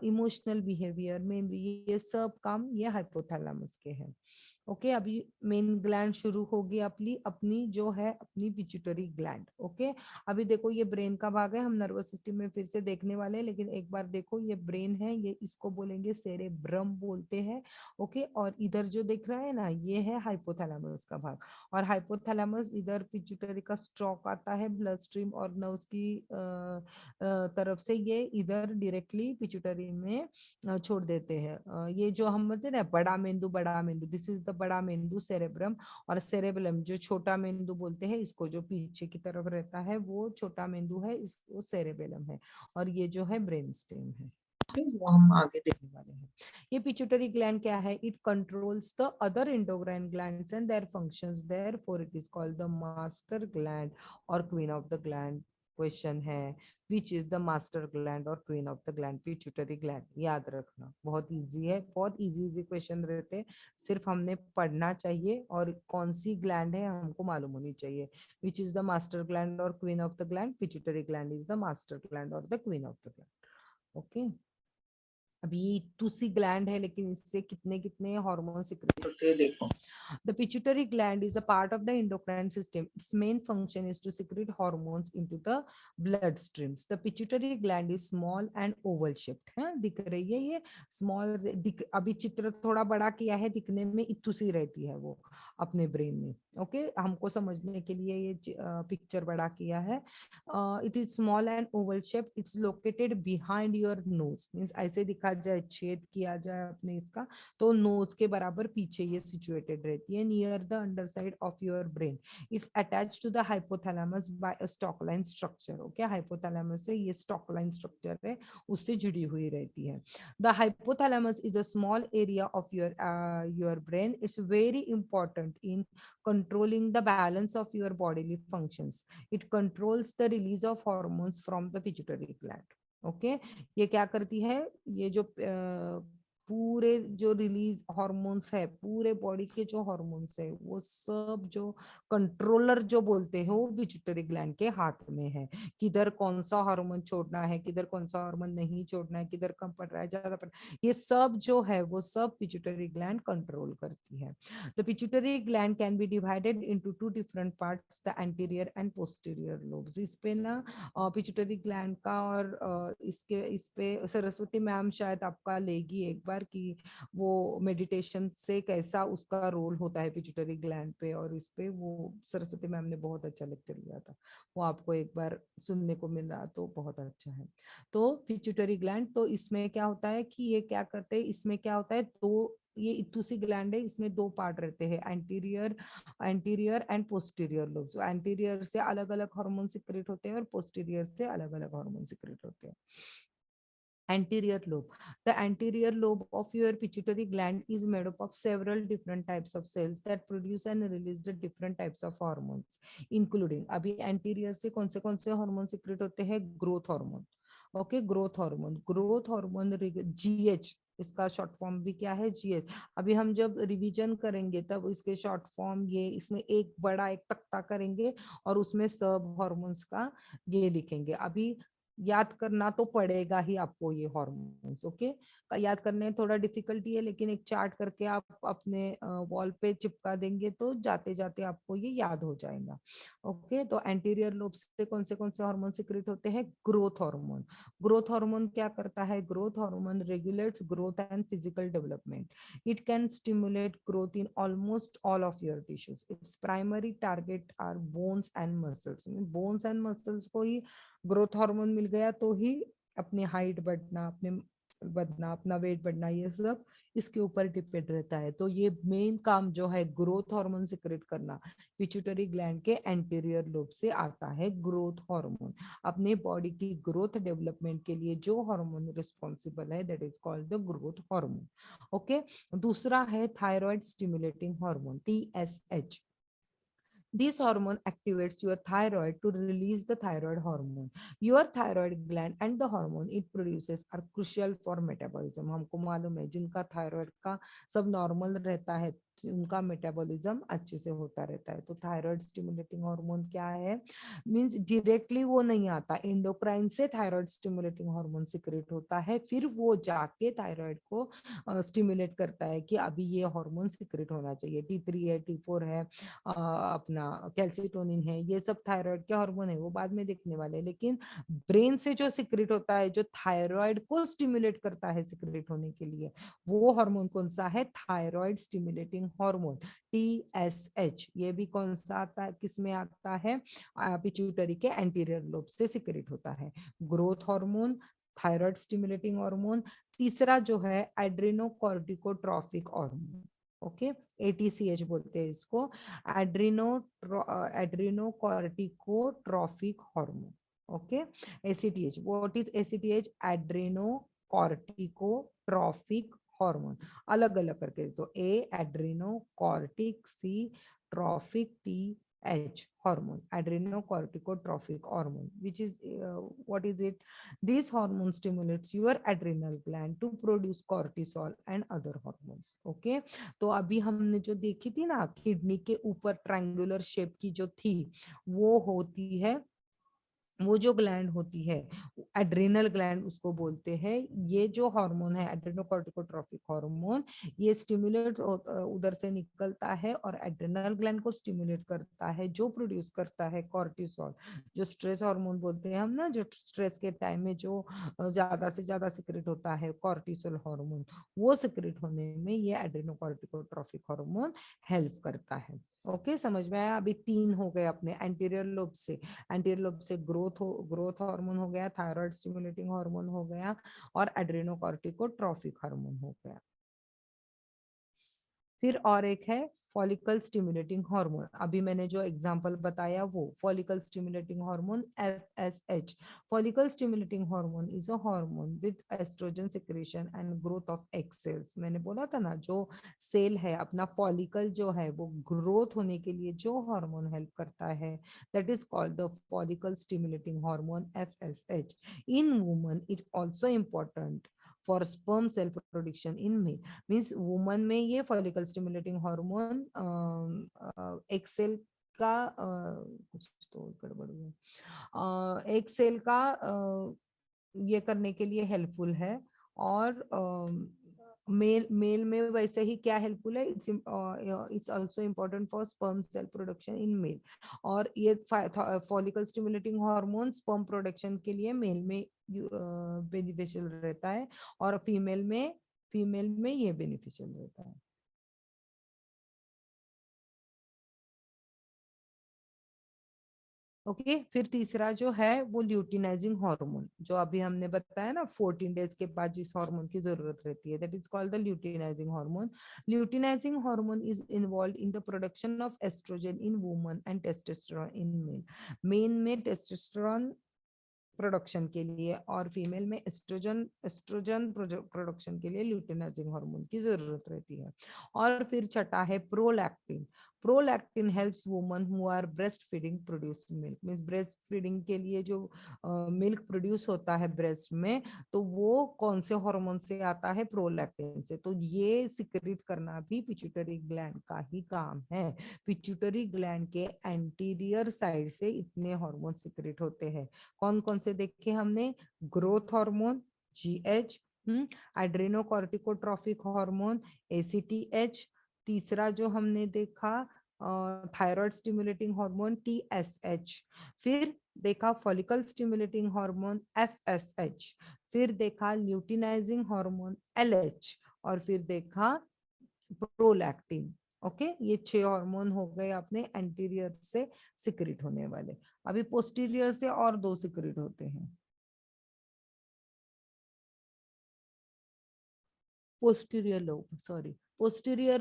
emotional behaviour, memory, ये सब काम ये हाइपोथैलेमस के हैं। ओके, अभी मेन ग्लैंड शुरू होगी अपनी जो है अपनी पिट्यूटरी ग्लैंड। ओके, अभी देखो ये ब्रेन का भाग है, हम नर्वस सिस्टम में फिर से देखने वाले हैं, लेकिन एक बार देखो ये ब्रेन है, ये इसको बोलेंगे सेरेब्रम बोलते हैं। ओके, और इधर जो दिख रहा है ना, ये है हाइपोथैलेमस का भाग, और हाइपोथैलेमस इधर पिट्यूटरी का स्टॉक आता है, ब्लड स्ट्रीम और नर्व्स की तरफ से ये इधर डायरेक्टली पिट्यूटरी में छोड़ देते हैं। ये जो हम बोलते हैं ना बड़ा मेंदू, दिस इज द बड़ा मेंदू सेरेब्रम, और सेरेबेलम जो छोटा मेंदू बोलते हैं इसको, जो पीछे की तरफ रहता है वो छोटा मेंदू है, इसको सेरेबेलम है, और ये जो है ब्रेन स्टेम है। वो हम आगे देखने वाले हैं। ये पिट्यूटरी ग्लैंड क्या है, it controls the other endocrine glands and their functions, therefore it is called the master gland और queen of the gland. Question है which is the master gland और queen of the gland, pituitary gland. याद रखना, बहुत easy है, बहुत easy question रहते हैं, सिर्फ हमने पढ़ना चाहिए और कौन सी ग्लैंड है हमको मालूम होनी चाहिए। Which is the master gland और queen of the gland, pituitary gland is the master gland और the queen of the gland. Okay, अभी टूसी ग्लैंड है, लेकिन इससे कितने कितने हार्मोन सिक्रेट होते हैं देखो। The pituitary gland is a part of the endocrine system. Its main function is to secrete hormones into the bloodstreams. The pituitary gland is small and oval shaped. है दिख रही है ये स्मॉल, दिख अभी चित्र थोड़ा बड़ा किया है, दिखने में इतुसी रहती है वो अपने ब्रेन में। ओके, हमको समझने के लिए ये पिक्चर बड़ा किया है। It is small and Oval shape, it's located behind your nose, means ऐसे दिखा जाए, छेद किया जाए अपने इसका, तो नोज के बराबर पीछे ये सिचुएटेड रहती है, near the under side of your brain. It's attach to the hypothalamus by a stalk line structure. Okay, hypothalamus से ये स्टॉक लाइन स्ट्रक्चर है, उससे जुड़ी हुई रहती है। The hypothalamus is a small area of your brain. It's very important in controlling the balance of your bodily functions. It controls the release of hormones from the pituitary gland. Okay, ये क्या करती है, ये जो पूरे जो release hormones है, पूरे बॉडी के जो हार्मोन्स है, वो सब जो कंट्रोलर जो बोलते हैं, वो पिट्यूटरी ग्लैंड के हाथ में है। किधर कौन सा हार्मोन छोड़ना है, किधर कौन सा हार्मोन नहीं छोड़ना है, किधर कम पड़ रहा है, ज्यादा पड़ रहा है, ये सब जो है वो सब पिट्यूटरी ग्लैंड कंट्रोल करती है। The pituitary gland can be divided into two different parts, the anterior and posterior lobes. इस पे ना पिट्यूटरी ग्लैंड का और इस पे सरस्वती मैम शायद आपका लेगी एक बार कि वो मेडिटेशन से कैसा उसका रोल होता है पिट्यूटरी ग्लैंड पे, और इस पे वो सरस्वती मैम ने बहुत अच्छा लेक्चर लिया था, वो आपको एक बार सुनने को मिला तो बहुत अच्छा है। तो पिट्यूटरी ग्लैंड, तो इसमें क्या होता है कि ये क्या करते हैं, इसमें क्या होता है, तो ये इतुसी ग्लैंड है, इसमें दो पार्ट रहते हैं, anterior and posterior lobe. So anterior से अलग अलग हार्मोन सिक्रेट होते हैं और पोस्टीरियर से अलग अलग हार्मोन सिक्रेट होते हैं। Anterior lobe. The anterior lobe of your pituitary gland is made up of several different types of cells that produce and release the different types of hormones, including अभी anterior से कौन से hormone secrete होते हैं, growth hormone. Okay, growth hormone GH, इसका short form भी क्या है, जीएच। अभी हम जब रिवीजन करेंगे तब इसके शॉर्ट फॉर्म, ये इसमें एक बड़ा एक तख्ता करेंगे और उसमें सब हार्मोन्स का ये लिखेंगे। अभी याद करना तो पड़ेगा ही आपको ये हार्मोन्स। ओके, याद करने में थोड़ा डिफिकल्टी है, लेकिन एक चार्ट करके आप अपने वॉल पे चिपका देंगे तो जाते जाते आपको ये याद हो जाएगा। ओके, तो एंटीरियर लोब से कौन से हार्मोन सिक्रेट होते हैं, ग्रोथ हार्मोन। ग्रोथ हार्मोन क्या करता है, growth hormone regulates growth and physical development. It can stimulate growth in almost all of your tissues. Its primary target are bones and muscles. Bones and muscles को ही growth hormone मिल गया तो ही अपनी height बढ़ना, अपना वेट बढ़ना, ये सब इसके ऊपर डिपेंड रहता है। तो ये मेन काम जो है ग्रोथ हार्मोन सिक्रेट करना, पिट्यूटरी ग्लैंड के एंटीरियर लोब से आता है ग्रोथ हार्मोन। अपने बॉडी की ग्रोथ डेवलपमेंट के लिए जो हार्मोन रिस्पॉन्सिबल है, that is called the growth hormone. Okay, दूसरा है thyroid stimulating hormone, TSH। This hormone activates your thyroid to release the thyroid hormone. Your thyroid gland and the hormone it produces are crucial for metabolism. हमको मालूम है जिनका thyroid का सब normal रहता है, उनका मेटाबॉलिज्म अच्छे से होता रहता है। तो थायराइड स्टिमुलेटिंग हार्मोन क्या है, मींस डायरेक्टली वो नहीं आता, एंडोक्राइन से थायराइड स्टिमुलेटिंग हार्मोन सिक्रेट होता है, फिर वो जाके थायराइड को स्टिमुलेट करता है कि अभी ये हार्मोन सिक्रेट होना चाहिए। T3 है, T4 है, अपना कैल्सिटोनिन है, ये सब थायराइड के हार्मोन है, वो बाद में देखने वाले हैं। लेकिन ब्रेन से जो सिक्रेट होता है, जो थायराइड को स्टिमुलेट करता है सिक्रेट होने के लिए, वो हार्मोन कौन सा है, थायराइड स्टिमुलेटिंग हार्मोन, TSH। ये भी कौन सा आता है, किसमें आता है, पिट्यूटरी के एंटीरियर लोब से सिक्रेट होता है। Growth hormone, thyroid stimulating hormone. तीसरा जो है एड्रेनोकॉर्टिकोट्रॉफिक हार्मोन। ओके, ATCH बोलते हैं इसको, adrenocorticotropic hormone. Okay, ACTH, what is ACTH, adrenocorticotropic hormone. अलग अलग करके, तो A adrenocortic, C trophic, T H hormone, adrenocorticotropic hormone, which is what is it? This hormone stimulates your adrenal gland to produce cortisol and other hormones. Okay, तो अभी हमने जो देखी थी ना, किडनी के ऊपर ट्रायंगुलर शेप की जो थी, वो होती है वो जो ग्लैंड होती है, एड्रिनल ग्लैंड उसको बोलते हैं। ये जो हार्मोन है एड्रेनोकॉर्टिकोट्रोफिक हार्मोन, ये स्टिमुलेट उधर से निकलता है और एड्रिनल ग्लैंड को स्टिमुलेट करता है, जो प्रोड्यूस करता है कॉर्टिसोल, जो स्ट्रेस हार्मोन बोलते हैं हम ना, जो स्ट्रेस के टाइम में जो ज्यादा से ज्यादा सिक्रेट होता है कॉर्टिसोल हार्मोन, वो सिक्रेट होने में ये एड्रेनोकॉर्टिकोट्रोफिक हार्मोन हेल्प करता है। ओके, समझ में आया? अभी 3 हो गए अपने एंटीरियर लोब से। एंटीरियर लोब से ग्रोथ हार्मोन हो गया, थायराइड स्टिमुलेटिंग हार्मोन हो गया, और एड्रेनोकॉर्टिकोट्रोफिक हार्मोन हो गया। फिर और एक है फॉलिकल स्टिमुलेटिंग हार्मोन। अभी मैंने जो एग्जांपल बताया वो follicle stimulating hormone FSH। Follicle stimulating hormone is a hormone with oestrogen secretion and growth of egg cells. मैंने बोला था ना, जो सेल है अपना फॉलिकल जो है वो ग्रोथ होने के लिए जो हार्मोन हेल्प करता है, that is called the follicle stimulating hormone FSH। In woman it also important for sperm cell production in male. Means woman में ये फॉलिकल स्टिमुलेटिंग हार्मोन एक सेल का कुछ तो गड़बड़ हुआ, एक सेल का ये करने के लिए हेल्पफुल है। और मेल में वैसे ही क्या हेल्पफुल है, it's also important for sperm cell production in male. और ये follicle stimulating hormone sperm production के लिए मेल में बेनिफिशियल रहता है, और फीमेल में ये बेनिफिशियल रहता है। ओके, फिर तीसरा जो है वो ल्यूटिनाइजिंग हार्मोन, जो अभी हमने बताया ना 14 डेज के बाद जिस हार्मोन की जरूरत रहती है, that is called the luteinising hormone. Luteinising hormone is involve in the production of oestrogen in woman and testosterone in male. Men में टेस्टोस्टेरोन प्रोडक्शन के लिए और फीमेल में एस्ट्रोजन एस्ट्रोजन प्रोडक्शन के लिए ल्यूटिनाइजिंग हार्मोन की जरूरत रहती है। और फिर छठा है prolactin. Prolactin helps woman who are breast feeding produce milk. Means breast feeding के लिए जो मिल्क प्रोड्यूस होता है ब्रेस्ट में, तो वो कौन से हार्मोन से आता है? प्रोलैक्टिन से। तो ये सिक्रेट करना भी पिट्यूटरी ग्लैंड का ही काम है। पिट्यूटरी ग्लैंड के एंटीरियर साइड से इतने हार्मोन सिक्रेट होते हैं। कौन कौन से देखे हमने? Growth hormone GH, adrenocorticotropic hormone ACTH, तीसरा जो हमने देखा थायराइड स्टिमुलेटिंग हार्मोन TSH, फिर देखा फॉलिकल स्टिमुलेटिंग हार्मोन FSH, फिर देखा ल्यूटिनाइजिंग हार्मोन LH, और फिर देखा प्रोलैक्टिन। ओके, ये 6 हार्मोन हो गए अपने एंटीरियर से सिक्रेट होने वाले। अभी पोस्टीरियर से और 2 सिक्रेट होते हैं। Posterior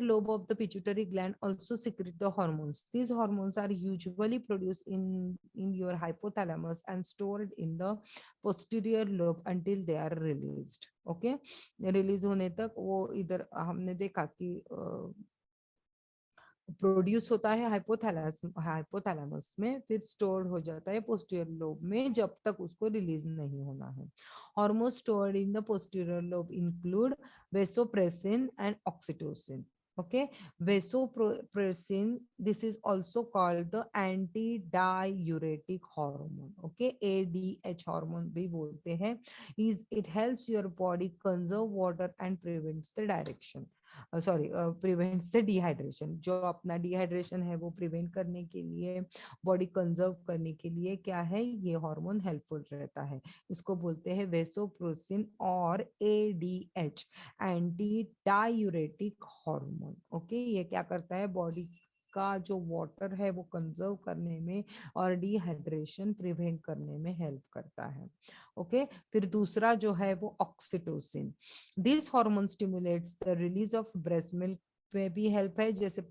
lobe of the pituitary gland also secrete the hormones. These hormones are usually produced in your hypothalamus and stored in the posterior lobe until they are released. Okay, release होने तक वो इधर हमने देखा कि produce होता है hypothalamus में, फिर स्टोर हो जाता है पोस्टीरियर लोब में जब तक उसको रिलीज नहीं होना है। Hormone stored in the posterior lobe include vasopressin and oxytocin. Okay, vasopressin, this is also called the anti-diuretic hormone. Okay, ADH hormone भी बोलते हैं। is it helps your body conserve water and prevents the direction prevents the dehydration. जो अपना dehydration है वो prevent करने के लिए, बॉडी कंजर्व करने के लिए क्या है, ये हार्मोन हेल्पफुल रहता है। इसको बोलते हैं वेसोप्रेसिन और ADH, anti diuretic hormone. Okay, ये क्या करता है? बॉडी का जो वाटर है वो कंजर्व करने में और डिहाइड्रेशन प्रिवेंट करने में हेल्प करता है। ओके, फिर दूसरा जो है वो oxytocin. This hormone stimulates the release of breast milk में भी हेल्प है, जैसे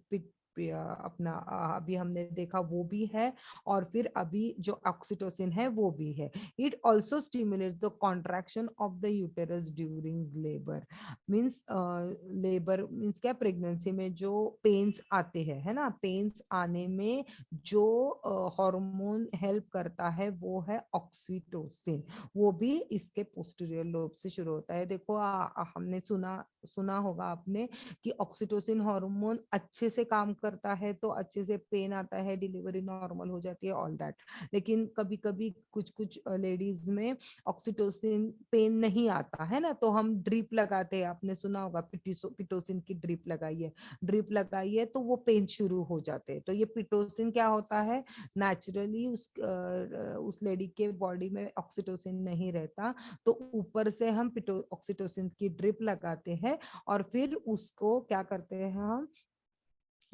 अपना अभी हमने देखा वो भी है, और फिर अभी जो ऑक्सीटोसिन है वो भी है। It also stimulates the contraction of the uterus during labour. Means labour means क्या, प्रेगनेंसी में जो पेन्स आते हैं, है ना, पेन्स आने में जो हार्मोन हेल्प करता है वो है ऑक्सीटोसिन। वो भी इसके पोस्टीरियर लोब से शुरू होता है। देखो हमने सुना होगा आपने कि ऑक्सीटोसिन हार्मोन अच्छे से काम करता है तो अच्छे से पेन आता है, डिलीवरी नॉर्मल हो जाती है, ऑल दैट। लेकिन कभी कभी कुछ कुछ लेडीज में ऑक्सीटोसिन पेन नहीं आता है ना, तो हम ड्रिप लगाते हैं, आपने सुना होगा पिटोसिन की ड्रिप लगाइए तो वो पेन शुरू हो जाते हैं। तो ये पिटोसिन क्या होता है, नेचुरली उस लेडी के बॉडी में ऑक्सीटोसिन नहीं रहता, तो ऊपर से हम ऑक्सीटोसिन की ड्रिप लगाते हैं और फिर उसको क्या करते हैं, हम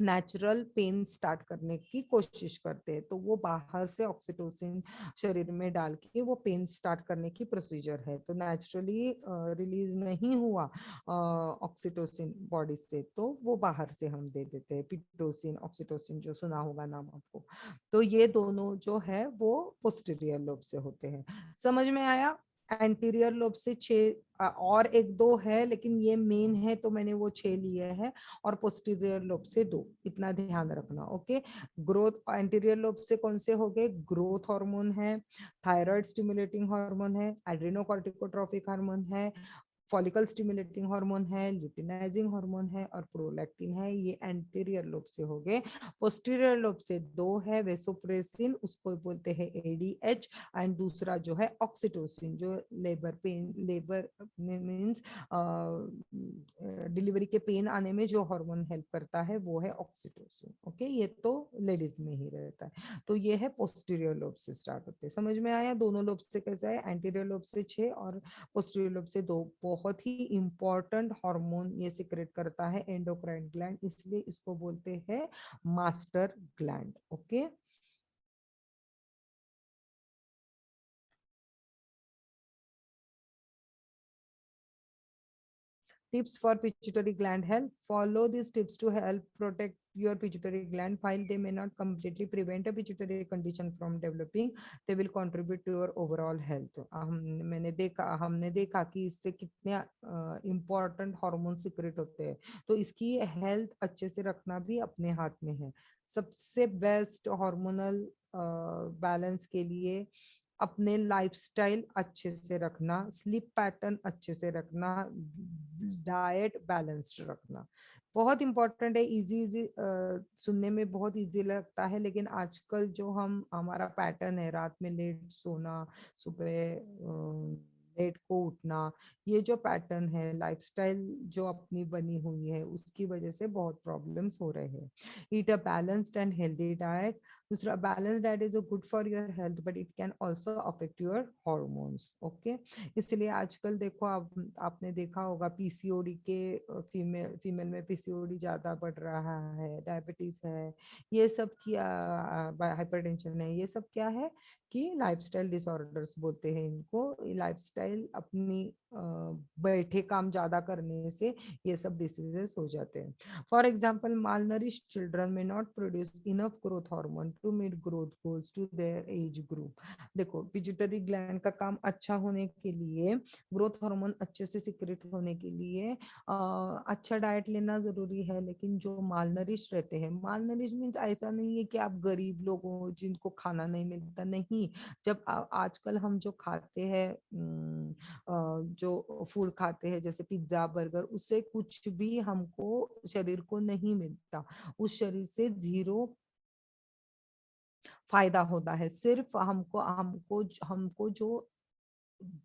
नेचुरल पेन स्टार्ट करने की कोशिश करते हैं। तो वो बाहर से ऑक्सीटोसिन शरीर में डाल के वो पेन स्टार्ट करने की प्रोसीजर है। तो नेचुरली रिलीज नहीं हुआ ऑक्सीटोसिन बॉडी से, तो वो बाहर से हम दे देते हैं, पिटोसिन ऑक्सीटोसिन जो सुना होगा नाम आपको। तो ये दोनों जो है वो पोस्टीरियर लोब से होते हैं। समझ में आया? एंटीरियर लोब से 6 और एक दो है, लेकिन ये मेन है तो मैंने वो 6 लिए हैं, और पोस्टीरियर लोब से 2, इतना ध्यान रखना। ओके, ग्रोथ एंटीरियर लोब से कौन से हो गए, ग्रोथ हार्मोन है, थायराइड स्टिमुलेटिंग हार्मोन है, एड्रेनोकॉर्टिकोट्रोपिक हार्मोन है, फॉलिकल स्टिमुलेटिंग हार्मोन है, ल्यूटिनाइजिंग हार्मोन है और प्रोलैक्टिन है। ये एंटीरियर लोब से हो गए। पोस्टीरियर लोब से 2 है, वेसोप्रेसिन उसको बोलते हैं एडीएच, एंड दूसरा जो है ऑक्सीटोसिन, जो लेबर मींस डिलीवरी के पेन आने में जो हार्मोन हेल्प करता है वो है ऑक्सीटोसिन। ओके, ये तो लेडीज में ही रहता है। तो ये है पोस्टीरियर लोब से स्टार्ट होते हैं। समझ में आया? दोनों लोब से कैसा है, एंटीरियर लोब से 6 और पोस्टीरियर लोब से 2। बहुत ही इंपॉर्टेंट हार्मोन ये सिक्रेट करता है एंडोक्राइन ग्लैंड, इसलिए इसको बोलते हैं master gland. Okay, tips for pituitary gland health. Follow these tips to help protect your pituitary gland. While they may not completely prevent a pituitary condition from developing, they will contribute to your overall health. हमने देखा कि इससे कितने important hormone secrete होते हैं, तो इसकी health अच्छे से रखना भी अपने हाथ में है। सबसे बेस्ट हार्मोनल बैलेंस के लिए अपने लाइफस्टाइल अच्छे से रखना, स्लीप पैटर्न अच्छे से रखना, डाइट बैलेंस्ड रखना बहुत इंपॉर्टेंट है। इजी इजी सुनने में बहुत इजी लगता है, लेकिन आजकल जो हमारा पैटर्न है, रात में लेट सोना, सुबह लेट को उठना, ये जो पैटर्न है, लाइफस्टाइल जो अपनी बनी हुई है, उसकी वजह से बहुत प्रॉब्लम्स हो रहे हैं। Eat a balanced and healthy diet. दूसरा, balance diet is good for your health but it can also affect your hormones. Okay, इसलिए आजकल देखो, आपने देखा होगा पीसीओडी के फीमेल में पीसीओडी ज्यादा बढ़ रहा है, डायबिटीज है, ये सब क्या, हाइपरटेंशन है, ये सब क्या है कि लाइफस्टाइल डिसऑर्डर्स बोलते हैं इनको। लाइफस्टाइल अपनी बैठे काम ज्यादा करने से ये सब डिसीजेस हो जाते हैं। For example, malnourished children may not produce enough growth hormone to meet growth goals to their age group। देखो, पिट्यूटरी ग्लैंड का काम अच्छा होने के लिए, ग्रोथ हार्मोन अच्छे से सिक्रेट होने के लिए अच्छा डाइट लेना जरूरी है। लेकिन जो मालनरिश रहते हैं, मालनरिश मीन्स ऐसा नहीं है कि आप गरीब लोग हो जिनको खाना नहीं मिलता, नहीं। जब आजकल हम जो खाते हैं, जो फूड खाते हैं जैसे पिज्जा बर्गर, उससे कुछ भी हमको शरीर को नहीं मिलता, उस शरीर से 0 फायदा होता है। सिर्फ हमको हमको हमको जो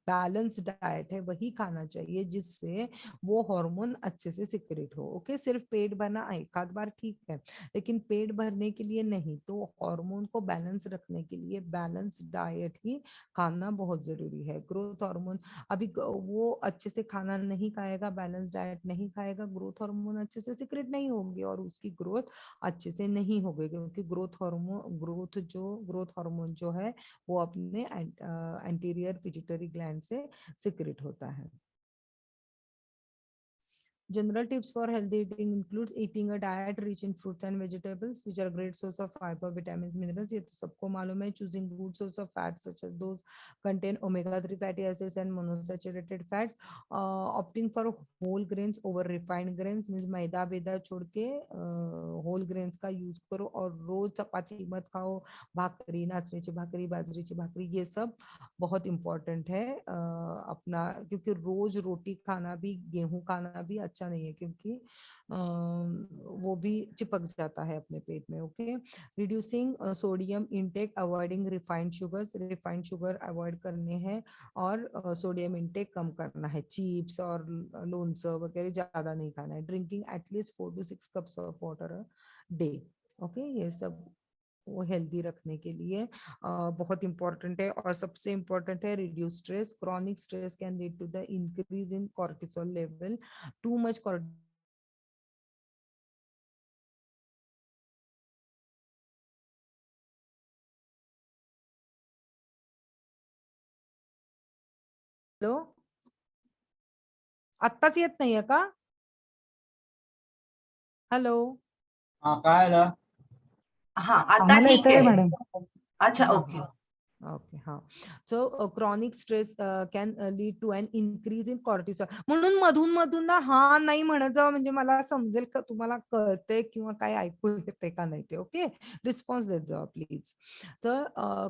बैलेंस डाइट है वही खाना चाहिए, जिससे वो हार्मोन अच्छे से सिक्रेट हो। ओके, सिर्फ पेट भरना एक आध बार ठीक है, लेकिन पेट भरने के लिए नहीं। तो हार्मोन को बैलेंस रखने के लिए बैलेंस डाइट ही खाना बहुत जरूरी है। ग्रोथ हार्मोन, अभी वो अच्छे से खाना नहीं खाएगा, बैलेंस डाइट नहीं खाएगा, ग्रोथ हार्मोन अच्छे से सिक्रेट नहीं होंगे और उसकी ग्रोथ अच्छे से नहीं होगी, क्योंकि ग्रोथ हार्मोन जो है वो अपने एंटीरियर पिट्यूटरी ग्लैंड से सिक्रेट होता है। General tips for healthy eating includes eating a diet rich in fruits and vegetables, which are great source of fiber, vitamins, minerals. ये तो सबको मालूम है. Choosing good source of fats such as those contain omega-3 fatty acids and monounsaturated fats. Opting for whole grains over refined grains means मैदा बेदा छोड़ के whole grains का use करो, और रोज चपाती मत खाओ, भाकरी, नाचनीची भाकरी, बाजरीची भाकरी, ये सब बहुत इंपॉर्टेंट है अपना, क्योंकि रोज रोटी खाना भी, गेहूं खाना भी अच्छा अच्छा नहीं है, क्योंकि वो भी चिपक जाता है अपने पेट में। Okay, reducing sodium intake, avoiding refined sugar avoid करने हैं, और सोडियम इनटेक कम करना है। चिप्स और लोणचं वगैरह ज्यादा नहीं खाना है। Drinking at least 4 to 6 cups of water a day. Okay, ये सब वो हेल्दी रखने के लिए बहुत इंपॉर्टेंट है। और सबसे इंपॉर्टेंट है reduce stress. Chronic stress can lead to the increase in cortisol level. Too much hello, आत्ताच येत नाहीये का? हॅलो, हा काय आलं? हा आता आम्हाला ठीक येतंय आहे. मॅडम. अच्छा, हाँ ओके. हाँ ओके हाँ. So chronic stress can lead to an increase in cortisol. म्हणून मधून मधून ना हा नाही म्हणत जावं, म्हणजे मला समजेल का तुम्हाला कळतंय किंवा काय ऐकू येते का नाही ते. ओके, रिस्पॉन्स देत जावा प्लीज. तर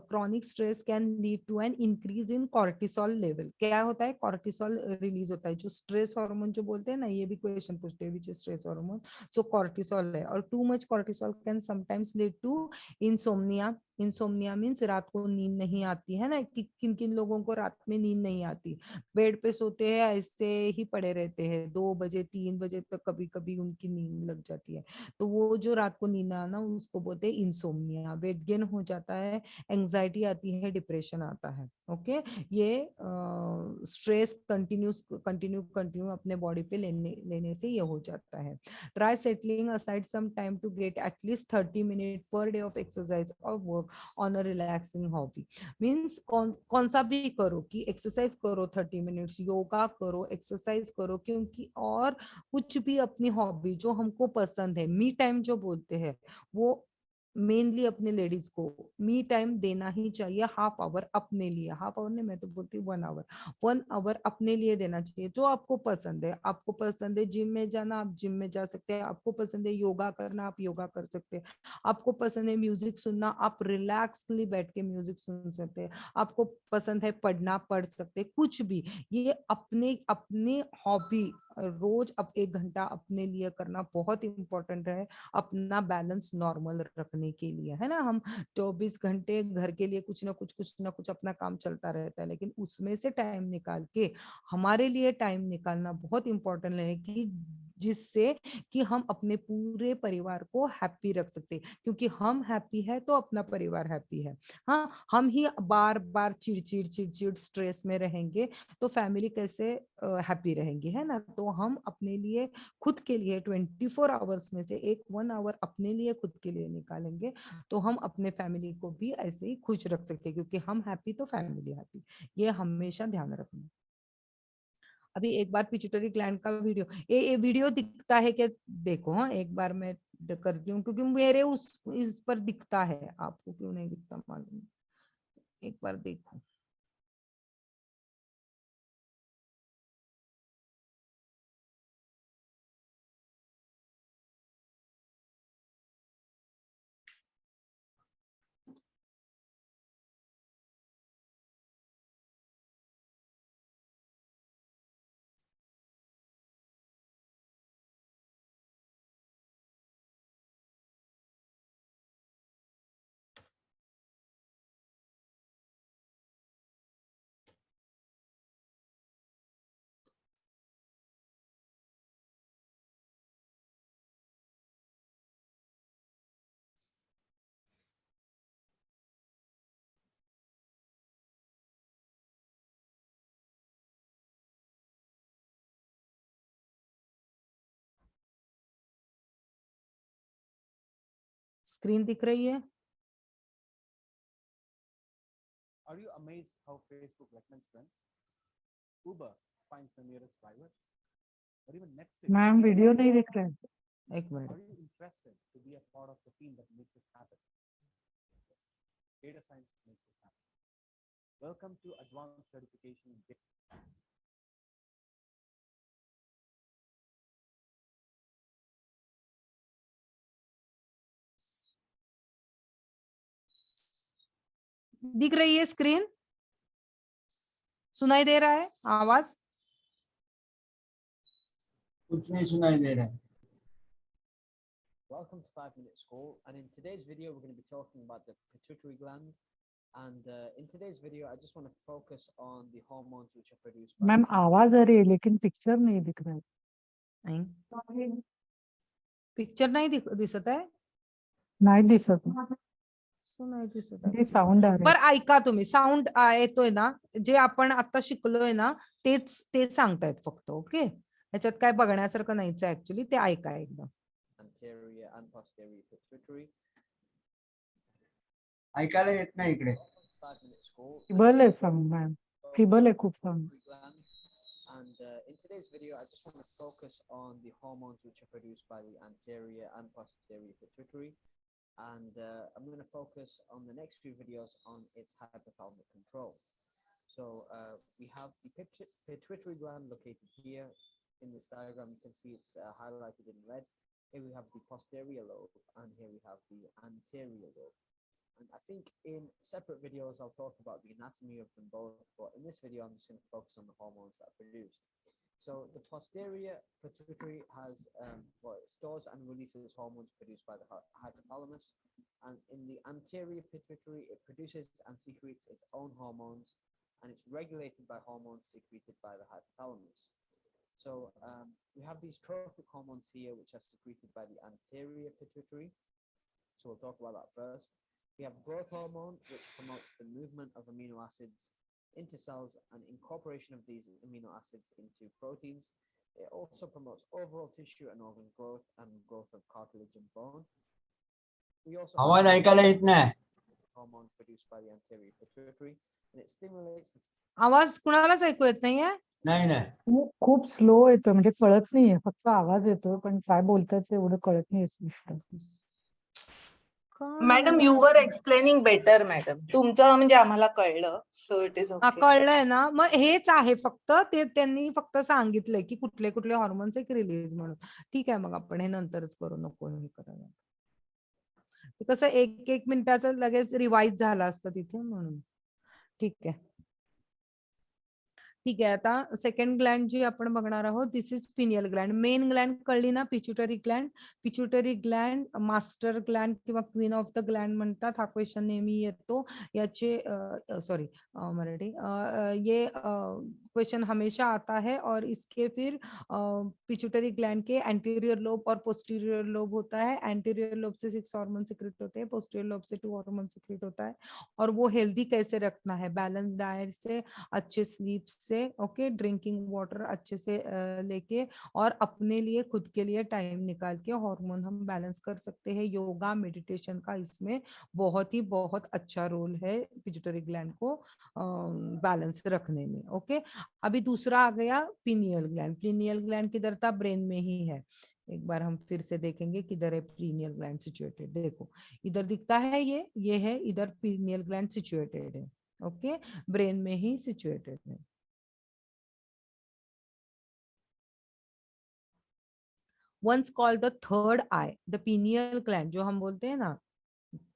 chronic stress can lead to an increase in cortisol level. क्या होता है? कॉर्टिसोल रिलीज होता है, जो स्ट्रेस हार्मोन जो बोलते हैं ना, ये भी क्वेश्चन पूछते हैं which is stress hormone. So cortisol है, और too much cortisol can sometimes lead to insomnia. Insomnia means रात को नींद नहीं आती है ना, कि किन किन लोगों को रात में नींद नहीं आती, बेड पे सोते हैं ऐसे ही पड़े रहते हैं 2 बजे 3 बजे तक, कभी कभी उनकी नींद लग जाती है। तो वो जो रात को नींद आना, उसको बोलते हैं इंसोम्निया। वेट गेन हो जाता है, एंजाइटी आती है, डिप्रेशन आता है। ओके, ये स्ट्रेस कंटिन्यू अपने बॉडी पे लेने से ये हो जाता है। Try setting aside some time to get at least 30 minute per day of exercise और work on a relaxing hobby. Means कौन सा भी करो, कि एक्सरसाइज करो 30 मिनट्स, योगा करो, एक्सरसाइज करो, क्योंकि और कुछ भी अपनी हॉबी जो हमको पसंद है, मी टाइम जो बोलते हैं, वो मेनली अपने लेडीज को मी टाइम देना ही चाहिए। हाफ आवर अपने लिए, हाफ आवर नहीं, मैं तो बोलती हूँ 1 आवर, 1 आवर अपने लिए देना चाहिए। जो आपको पसंद है, आपको पसंद है जिम में जाना, आप जिम में जा सकते हैं। आपको पसंद है योगा करना, आप योगा कर सकते हैं। आपको पसंद है म्यूजिक सुनना, आप रिलैक्सली बैठ के म्यूजिक सुन सकते हैं। आपको पसंद है पढ़ना, पढ़ सकते हैं, कुछ भी। ये अपने अपने हॉबी रोज अब 1 घंटा अपने लिए करना बहुत इंपॉर्टेंट है, अपना बैलेंस नॉर्मल रखने के लिए, है ना। हम 24 घंटे घर के लिए कुछ ना कुछ अपना काम चलता रहता है, लेकिन उसमें से टाइम निकाल के हमारे लिए टाइम निकालना बहुत इंपॉर्टेंट है, कि जिससे कि हम अपने पूरे परिवार को हैप्पी रख सकते हैं, क्योंकि हम हैप्पी है तो अपना परिवार हैप्पी है। हाँ, हम ही बार बार चिड़चिड़ स्ट्रेस में रहेंगे तो फैमिली कैसे हैप्पी रहेंगी, है ना। तो हम अपने लिए, खुद के लिए 24 आवर्स में से 1 आवर अपने लिए खुद के लिए निकालेंगे, तो हम अपने फैमिली को भी ऐसे ही खुश रख सकते हैं, क्योंकि हम हैप्पी तो फैमिली हैप्पी। ये हमेशा ध्यान रखना। अभी एक बार पिट्यूटरी ग्लैंड का वीडियो, ये वीडियो दिखता है क्या? देखो, हाँ, एक बार मैं करती हूँ, क्योंकि मेरे उस इस पर दिखता है, आपको क्यों नहीं दिखता मालूम नहीं। एक बार देखो। स्क्रीन दिख रही है? Are you amazed how Facebook recommends friends? Uber finds the nearest driver, or even Netflix? Ma'am video नहीं दिख रहा है। एक minute. Are you interested to be a part of the team that makes this happen? Data science makes this happen. Welcome to advanced certification in Git. दिख रही है screen? सुनाई दे रहा है आवाज? कुछ नहीं सुनाई दे रहा है। Welcome to 5 Minute School, and in today's video we're going to be talking about the pituitary gland. And in today's video I just want to focus on the hormones which are produced by ma'am आवाज आ रही है लेकिन picture नहीं दिख रहा है. नहीं picture नाही दिसत आहे. नाही दिसत. नाही दिसत आहे. ते साऊंड आ बर ऐका तुम्ही साऊंड येतोय ना जे आपण आता शिकलोय ना तेच ते सांगतायत फक्त. ओके ह्याच्यात काय बघण्यासारखं नाहीच आहे ऍक्च्युली. ते ऐका एकदम. anterior and posterior pituitary. ऐकायला येत नाही इकडे. 5 Minute School. फिबल आहे साऊंड मॅम. फिबल आहे खूप sound. And in today's video, I just want to focus on the hormones which are produced by the anterior and posterior pituitary. And I'm going to focus on the next few videos on its hypothalamic control. So we have the pituitary gland located here. In this diagram, you can see it's highlighted in red. Here we have the posterior lobe, and here we have the anterior lobe. And I think in separate videos, I'll talk about the anatomy of them both, but in this video, I'm just going to focus on the hormones that are produced. So the posterior pituitary has, it stores and releases hormones produced by the hypothalamus. And in the anterior pituitary, it produces and secretes its own hormones, and it's regulated by hormones secreted by the hypothalamus. So we have these trophic hormones here, which are secreted by the anterior pituitary. So we'll talk about that first. We have growth hormone, which promotes the movement of amino acids into cells and incorporation of these amino acids into proteins. It also promotes overall tissue and organ growth and growth of cartilage and bone. We also आवाज ऐकायला येत नाही. hormone produced by the anterior pituitary, and it stimulates the आवाज कुणालाच ऐकू येत नाहीये. नाही नाही. खूप स्लो येतो म्हणजे कळत नाहीये. फक्त आवाज येतो पण काय बोलतात ते एवढं कळत नाही स्पष्ट. Madam you were explaining better madam. तुमचं म्हणजे आम्हाला कळलं. So it is okay. कळलंय ना. मग हेच आहे फक्त ते त्यांनी फक्त सांगितलंय की कुठले कुठले हॉर्मोन्स एक रिलीज म्हणून. ठीक आहे मग आपण हे नंतरच करू. नको हे करायला. कसं 1-1 मिनिटाचं लगेच रिवाइज झालं असतं तिथे म्हणून. ठीक आहे. ठीक आहे. आता सेकंड ग्लँड जी आपण बघणार आहोत this is pineal Gland. Main Gland कळली ना pituitary Gland. Pituitary Gland master Gland किंवा क्वीन ऑफ द ग्लँड म्हणतात. हा क्वेश्चन नेहमी येतो. याचे सॉरी मराठी ये क्वेश्चन हमेशा आता है और इसके फिर पिट्युटरी ग्लैंड के एंटीरियर लोब और पोस्टीरियर लोब होता है. एंटीरियर लोब से 6 हार्मोन सिक्रेट होते हैं, पोस्टीरियर लोब से 2 हार्मोन सिक्रेट होता है. और वो हेल्दी कैसे रखना है? बैलेंस डाइट से, अच्छे स्लीप से, ओके, ड्रिंकिंग वाटर अच्छे से लेके और अपने लिए खुद के लिए टाइम निकाल के हार्मोन हम बैलेंस कर सकते हैं. योगा मेडिटेशन का इसमें बहुत अच्छा रोल है पिट्युटरी ग्लैंड को बैलेंस रखने में. ओके अभी दूसरा आ गया पीनियल ग्लैंड. पीनियल ग्लैंड किधर था? ब्रेन में ही है. एक बार हम फिर से देखेंगे किधर है पीनियल ग्लैंड सिचुएटेड. देखो इधर दिखता है ये है इधर पीनियल ग्लैंड सिचुएटेड है. ओके ब्रेन में ही सिचुएटेड है. Once called the third eye. The pineal gland जो हम बोलते हैं ना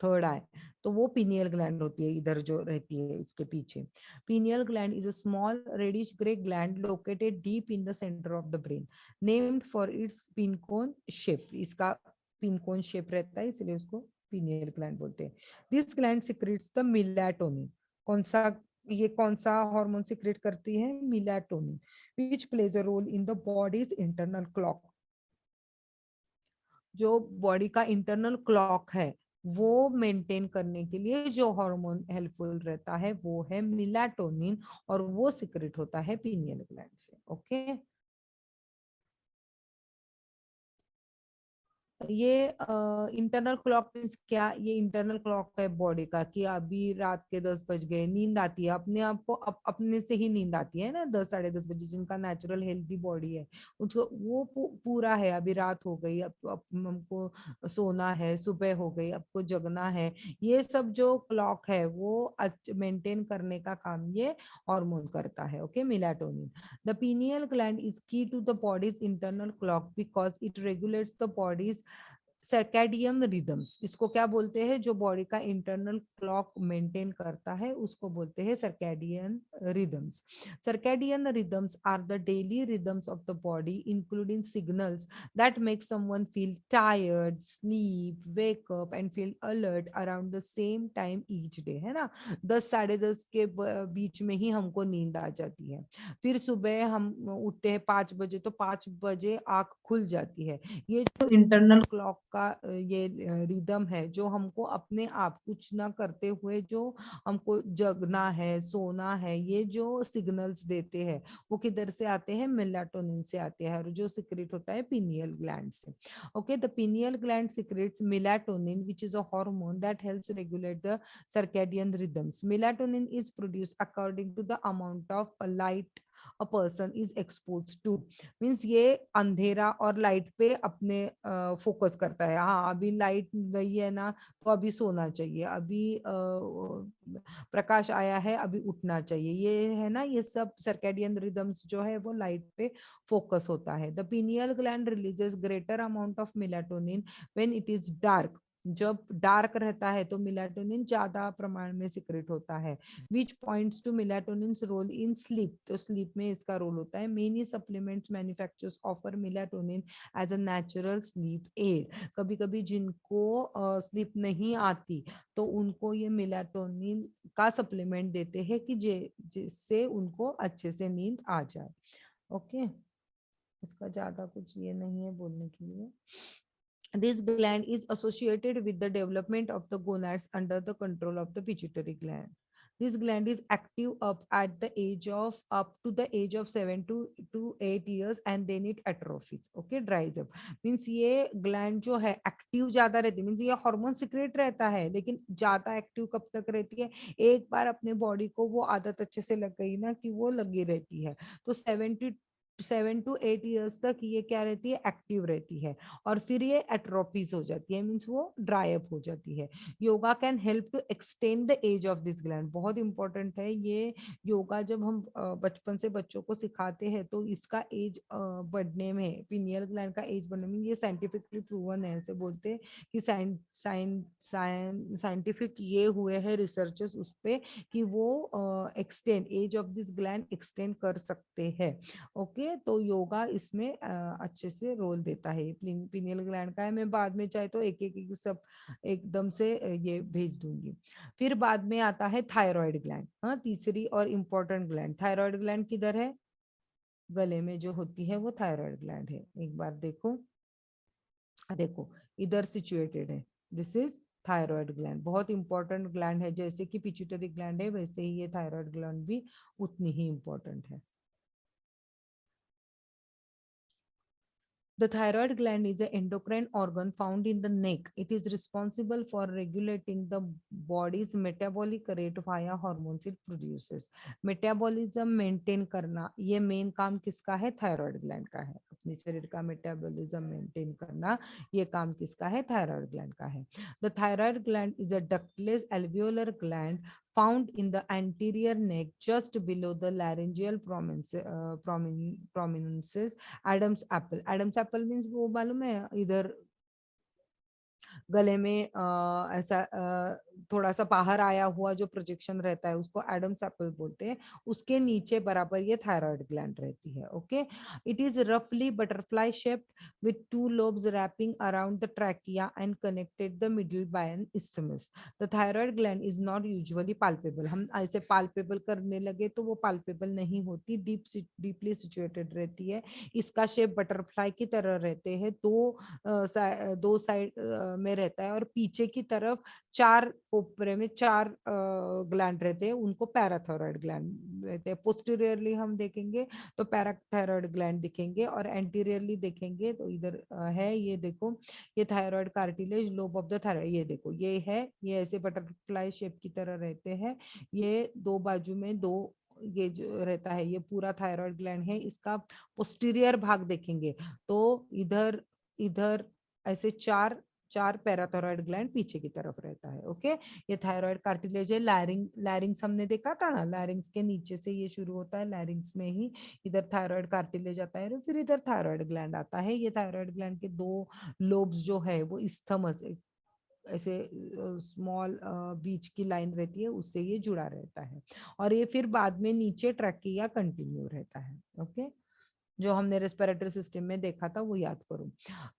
थर्ड आई, तो वो पीनियल ग्लैंड होती है इधर जो रहती है इसके पीछे. Pineal gland is a small reddish grey gland located deep in the centre of the brain, named for its pinecone shape. इसका पिनकोन शेप रहता है इसलिए उसको पीनियल ग्लैंड बोलते हैं. This gland secretes the melatonin. कौन सा हार्मोन सिक्रेट करती है? Melatonin, which plays a role in the body's internal clock. जो बॉडी का इंटरनल क्लॉक है वो मेंटेन करने के लिए जो हार्मोन हेल्पफुल रहता है वो है मेलाटोनिन और वो सिक्रेट होता है पीनियल ग्लैंड से. ओके ये इंटरनल क्लॉक मीन्स क्या? ये इंटरनल क्लॉक है बॉडी का कि अभी रात के 10 बज गए. नींद आती है अपने आप को, अपने से ही नींद आती है ना 10 साढ़े 10 बजे. जिनका नेचुरल हेल्दी बॉडी है उसको वो पूरा है. अभी रात हो गई, अब हमको सोना है, सुबह हो गई, आपको जगना है. ये सब जो क्लॉक है वो मेंटेन करने का काम ये हार्मोन करता है. Okay melatonin. The pineal gland is key to the body's internal clock because it regulates the body's circadian rhythms, इसको क्या बोलते हैं, जो बॉडी का इंटरनल क्लॉक मेंटेन करता है उसको बोलते हैं circadian rhythms. Circadian rhythms are the daily rhythms of the body including signals that make someone feel tired, sleep, wake up and feel alert around the same time each day, है ना। 10-10:30 के बीच में ही हमको नींद आ जाती है, फिर सुबह हम उठते हैं 5 बजे तो 5 बजे आंख खुल जाती है। ये जो इंटरनल क्लॉक का ये रिदम है, जो हमको अपने आप कुछ ना करते हुए जो हमको जगना है, सोना है, ये जो सिग्नल्स देते हैं वो किधर से आते हैं, मेलाटोनिन से आते हैं, और जो सिक्रेट होता है पिनियल ग्लैंड से। Okay, the pineal gland secretes melatonin which is a hormone that helps regulate the circadian rhythms. Melatonin is produced according to the amount of light a person is exposed to. Means ये अंधेरा और light पे अपने focus करता है। हाँ, अभी light गई है ना तो अभी सोना चाहिए, अभी प्रकाश आया है अभी उठना चाहिए, ये है ना, ये सब सर्कैडियन रिदम्स जो है वो लाइट पे फोकस होता है। The pineal gland releases greater amount of melatonin when it is dark, जब डार्क रहता है तो मेलाटोनिन ज्यादा प्रमाण में सिक्रेट होता है। Which points to melatonin's role in sleep, तो स्लीप में इसका रोल होता है। Many supplements manufacturers offer melatonin as a natural sleep aid. कभी कभी जिनको स्लीप नहीं आती तो उनको ये मेलाटोनिन का सप्लीमेंट देते हैं कि जिससे उनको अच्छे से नींद आ जाए। ओके, इसका ज्यादा कुछ ये नहीं है बोलने के लिए। This gland is associated with the development of the gonads under the control of the pituitary gland. This gland is active up to the age of 7 to 8 years and then it atrophies. Okay, dries up. Means ये gland जो है active ज्यादा रहती है, means ये hormone secrete रहता है लेकिन ज्यादा एक्टिव कब तक रहती है, एक बार अपने बॉडी को वो आदत अच्छे से लग गई ना कि वो लगी रहती है, तो 7 to 8 ईयर्स तक ये क्या रहती है, एक्टिव रहती है, और फिर ये एट्रोफीज हो जाती है, मीन्स वो ड्राई अप हो जाती है। Yoga can help to extend the age of this gland, बहुत इंपॉर्टेंट है ये योगा। जब हम बचपन से बच्चों को सिखाते हैं तो इसका एज बढ़ने में, पिनियल ग्लैंड का एज बढ़ने में, ये साइंटिफिकली प्रूवन है, ऐसे बोलते हैं कि साइंटिफिक ये हुए हैं रिसर्चेस उस पे कि वो extend age of this gland extend कर सकते हैं। ओके, तो योगा इसमें अच्छे से रोल देता है। पिनियल ग्लैंड का है, मैं बाद में चाहे तो एक एक सब एकदम से ये भेज दूंगी। फिर बाद में आता है थायराइड ग्लैंड। हाँ, तीसरी और इम्पोर्टेंट ग्लैंड। थायराइड ग्लैंड किधर है, गले में जो होती है वो थायराइड ग्लैंड है। एक बार देखो, देखो इधर सिचुएटेड है, दिस इज थायराइड ग्लैंड। बहुत इंपॉर्टेंट ग्लैंड है, जैसे कि पिट्यूटरी ग्लैंड है वैसे ही ये थायराइड ग्लैंड भी उतनी ही इंपॉर्टेंट है। The thyroid gland is an endocrine organ found in the neck. It is responsible for regulating the body's metabolic rate via hormones it produces. Metabolism maintain करना, ये main काम किसका है, थायराइड ग्लैंड का है। अपने शरीर का मेटाबॉलिज्म मेंटेन करना, ये काम किसका है, थायराइड ग्लैंड का है। The thyroid gland is a ductless alveolar gland found in the anterior neck just below the laryngeal prominences. Adam's apple, Adam's apple means वो मालूम है, इधर गले में ऐसा थोड़ा सा बाहर आया हुआ जो प्रोजेक्शन रहता है उसको एडम्स एप्पल बोलते हैं, उसके नीचे बराबर ये थायराइड ग्लैंड रहती है। ओके, इट इज रफली butterfly shaped with 2 lobes wrapping around the trachea and connected the middle by an isthmus. The thyroid gland is not usually palpable. हम ऐसे palpable करने लगे तो वो palpable नहीं होती, डीपली सिचुएटेड रहती है। इसका शेप बटरफ्लाई की तरह रहते हैं, दो साइड में रहता है, और पीछे की तरफ 4 कोपरे में 4 ग्लैंड रहते हैं, उनको पैराथायरॉइड ग्लैंड रहते हैं। पोस्टीरियरली हम देखेंगे तो पैराथायरॉइड ग्लैंड दिखेंगे, और एंटीरियरली देखेंगे तो इधर है, ये देखो, ये thyroid cartilage, lobe of the thyroid, ये देखो ये है, ये ऐसे बटरफ्लाई शेप की तरह रहते हैं। ये दो बाजू में 2 ये जो रहता है ये पूरा थायराइड ग्लैंड है। इसका पोस्टीरियर भाग देखेंगे तो इधर इधर ऐसे 4 4 पैराथायरॉयड ग्लैंड पीछे की तरफ रहता है। ओके, ये थायराइड कार्टिलेज है। लैरिंग्स हमने देखा था ना, लैरिंग्स के नीचे से ये शुरू होता है, लैरिंग्स में ही इधर थायराइड कार्टिलेज आता है, फिर इधर थायराइड ग्लैंड आता है। ये थायराइड ग्लैंड के 2 लोब्स जो है वो इस्थमस, ऐसे स्मॉल बीच की लाइन रहती है, उससे ये जुड़ा रहता है, और ये फिर बाद में नीचे ट्रैकिया कंटिन्यू रहता है। ओके, जो हमने रेस्पिरेटरी सिस्टम में देखा था वो याद करो।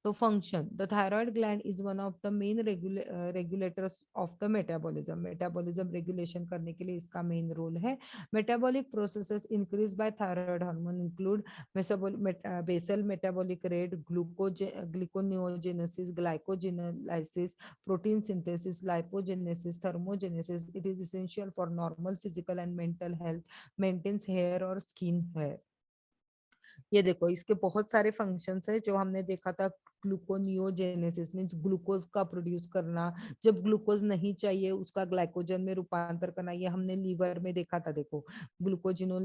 तो function, the thyroid gland is one of the main regulators of the metabolism. Metabolism regulation करने के लिए इसका मेन रोल है। Metabolic processes increase by thyroid hormone include basal metabolic rate, gluconeogenesis, glycogenolysis, protein synthesis, lipogenesis, thermogenesis. It is essential for normal physical and mental health, maintains hair और skin hair। ये देखो, इसके बहुत सारे functions है जो हमने देखा था। ग्लूकोनियोजेनेसिस मींस ग्लूकोज का प्रोड्यूस करना, जब ग्लूकोज नहीं चाहिए उसका ग्लाइकोजन में रूपांतर करना, ये हमने लीवर में देखा था। देखो, ग्लूकोजिनो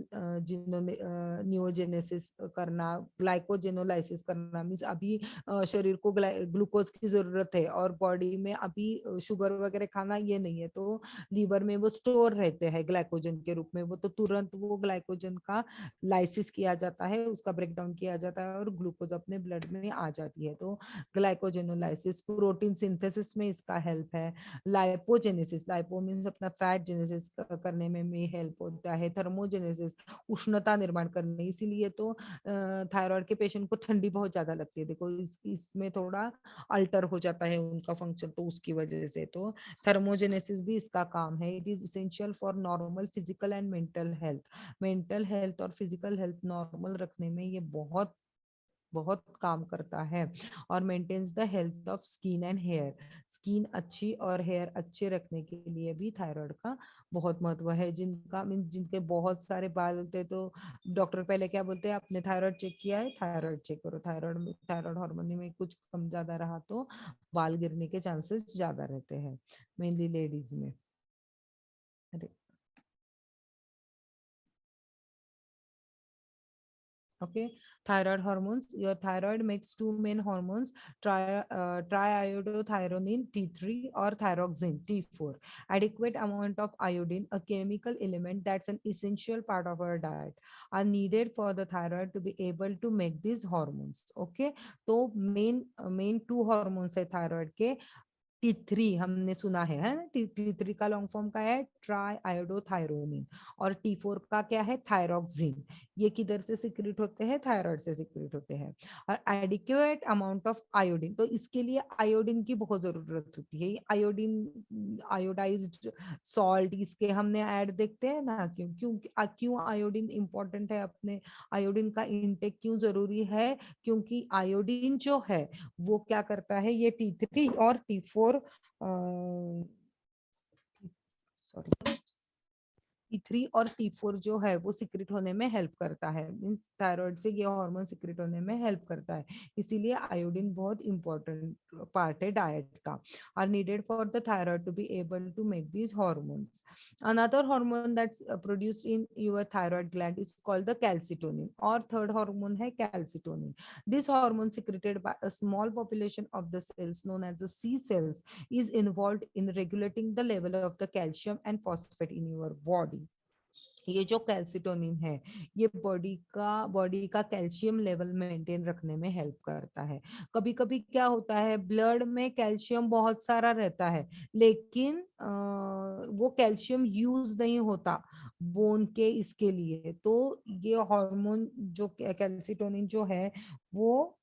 नियोजेनेसिस करना, ग्लाइकोजेनोलाइसिस करना, मींस अभी शरीर को ग्लूकोज की जरूरत है और बॉडी में अभी शुगर वगैरह खाना ये नहीं है, तो लीवर में वो स्टोर रहते हैं ग्लाइकोजन के रूप में, वो तो तुरंत वो ग्लाइकोजन का लाइसिस किया जाता है, उसका ब्रेकडाउन किया जाता है और ग्लूकोज अपने ब्लड में आ जाती है। तो ग्लाइकोजेनोलाइसिस, प्रोटीन सिंथेसिस में इसका हेल्प है। लाइपोजेनेसिस, लाइपो मींस अपना फैट जेनेसिस करने में भी हेल्प होता है। थर्मोजेनेसिस, उष्णता निर्माण करने, इसीलिए तो थायराइड के पेशेंट को ठंडी बहुत ज्यादा लगती है। देखो, इसमें थोड़ा अल्टर हो जाता है उनका फंक्शन, तो उसकी वजह से तो थर्मोजेनेसिस भी इसका काम है। It is essential for normal physical and mental health. Mental health और फिजिकल हेल्थ नॉर्मल रखने में ये बहुत बहुत काम करता है। और maintains the health of skin and hair. Skin अच्छी और हेयर अच्छे रखने के लिए भी थायराइड का बहुत महत्व है। जिनका मीन्स जिनके बहुत सारे बाल होते हैं, तो डॉक्टर पहले क्या बोलते हैं, आपने थायराइड चेक किया है, थायराइड चेक करो। थायराइड हार्मोन में कुछ कम ज्यादा रहा तो बाल गिरने के चांसेस ज्यादा रहते हैं, मेनली लेडीज में। अरे, okay, thyroid hormones. Your thyroid makes 2 main hormones, triiodothyronine T3 or thyroxine T4. Adequate amount of iodine, a chemical element that's an essential part of our diet, are needed for the thyroid to be able to make these hormones. Okay, तो main 2 hormones है thyroid के। T3 हमने सुना है ना, T3 का long form का है ट्राई आयोडोथायरोनिन, और T4 का क्या है, थायरोक्सिन। ये किधर से सिक्रेट होते हैं, थायराइड से सिक्रेट होते हैं। और एडिक्वेट अमाउंट ऑफ आयोडीन, तो इसके लिए आयोडीन की बहुत जरूरत होती है। आयोडीन, आयोडाइज्ड सॉल्ट, इसके हमने ऐड देखते हैं ना, क्यों क्यों क्यों आयोडीन इंपॉर्टेंट है अपने, आयोडीन का इंटेक क्यों जरूरी है, क्योंकि आयोडीन जो है वो क्या करता है, ये T3 और T4, सॉरी, T3 और T4 जो है वो सिक्रेट होने में हेल्प करता है। मींस थायराइड से ये हार्मोन सिक्रेट होने में हेल्प करता है, इसीलिए आयोडीन बहुत इंपॉर्टेंट पार्ट है डाइट का। Are needed for the thyroid to be able to make these hormones. Another hormone that's produced in your thyroid gland is called the calcitonin, और third hormone है calcitonin. This hormone secreted by a small population of the cells known as the C cells is involved in regulating the level of the calcium and phosphate in your body. ये जो calcitonin है, ये body का calcium level maintain रखने में help करता है। कभी कभी क्या होता है, ब्लड में कैल्शियम बहुत सारा रहता है, लेकिन वो कैल्शियम यूज नहीं होता बोन के इसके लिए, तो ये हार्मोन जो कैल्सिटोनिन जो है वो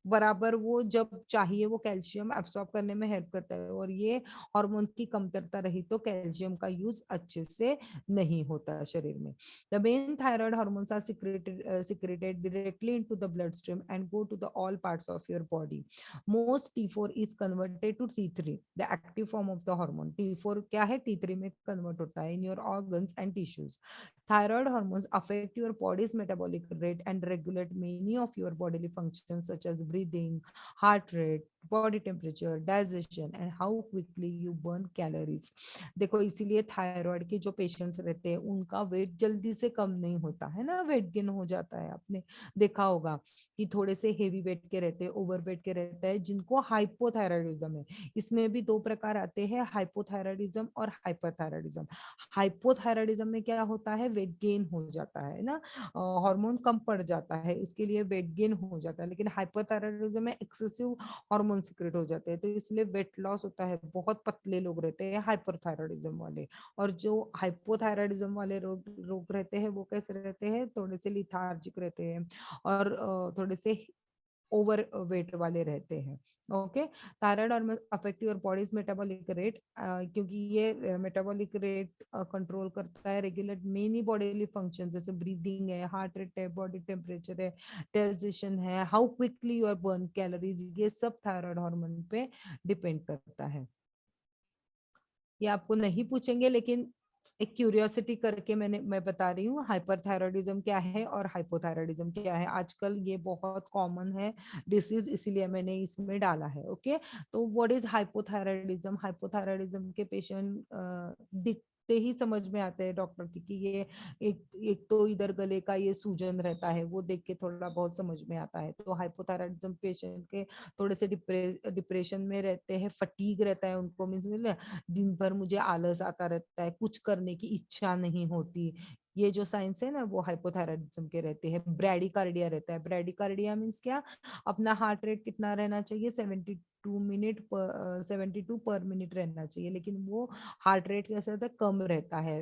बराबर वो जब चाहिए वो कैल्शियम एब्सॉर्ब करने में हेल्प करता है, और ये हार्मोन की कमतरता रही तो कैल्शियम का यूज अच्छे से नहीं होता शरीर में। The main thyroid hormones are secreted directly into the bloodstream and go to the all parts of your body. Most T4 is converted to T3, the active form of the hormone. T4 क्या है, T3 में convert होता है in your organs and tissues. Thyroid hormones affect your body's metabolic rate and regulate many of your bodily functions such as breathing, heart rate, body temperature, digestion and how quickly you burn calories. देखो इसीलिए thyroid के जो patients रहते हैं उनका wait जल्दी से कम नहीं होता है ना, वेट गेन हो जाता है। आपने देखा होगा कि थोड़े से हेवी वेट के रहते हैं, ओवर वेट के रहते हैं, जिनको हाइपोथायराइडिज्म है। इसमें भी दो प्रकार आते हैं, हाइपोथायराइडिज्म और हाइपरथायराइडिज्म। हाइपोथायराइडिज्म में क्या होता है, वेट गेन हो जाता है ना, हार्मोन कम पड़ जाता है, उसके लिए वेट गेन हो जाता है। लेकिन हाइपोथायराइडिज्म में एक्सेसिव हार्मोन सिक्रेट हो जाते हैं, तो इसलिए वेट लॉस होता है। बहुत पतले लोग रहते हैं हाइपरथायराइडिज्म वाले, और जो हाइपोथायराइडिज्म वाले रोग रहते हैं वो कैसे रहते हैं, थोड़े से लिथार्जिक रहते हैं और थोड़े से ओवर वेट वाले रहते हैं। ओके, थायराइड और affect your body's metabolic rate, क्योंकि ये मेटाबॉलिक रेट कंट्रोल करता है, रेगुलेट मेनी बॉडीली फंक्शन, जैसे ब्रीदिंग है, हार्ट रेट है, बॉडी टेम्परेचर है, डाइजेशन है, how quickly you are burn calories, ये सब थायराइड हार्मोन पे डिपेंड करता है। ये आपको नहीं पूछेंगे, लेकिन एक क्यूरियोसिटी करके मैं बता रही हूँ हाइपरथायराइडिज्म क्या है और हाइपोथायराइडिज्म क्या है। आजकल ये बहुत कॉमन है डिसीज, इसीलिए मैंने इसमें डाला है। ओके, तो व्हाट इज हाइपोथायराइडिज्म? हाइपोथायराइडिज्म के पेशेंट दिखते ही समझ में आते हैं डॉक्टर की कि ये एक तो इधर गले का ये सूजन रहता है, वो देख के थोड़ा बहुत समझ में आता है। तो हाइपोथायराइडिज्म पेशेंट के थोड़े से डिप्रेशन में रहते हैं, फटीग रहता है उनको, मीन्स दिन भर मुझे आलस आता रहता है, कुछ करने की इच्छा नहीं होती। ये जो साइंस है ना वो हाइपोथायराइडिज्म के रहते हैं। ब्रैडिकार्डिया रहता है। ब्रैडिकार्डिया मीन्स क्या, अपना हार्ट रेट कितना रहना चाहिए, 72 पर मिनट रहना चाहिए, लेकिन वो हार्ट रेट कैसा रहता है, कम रहता है,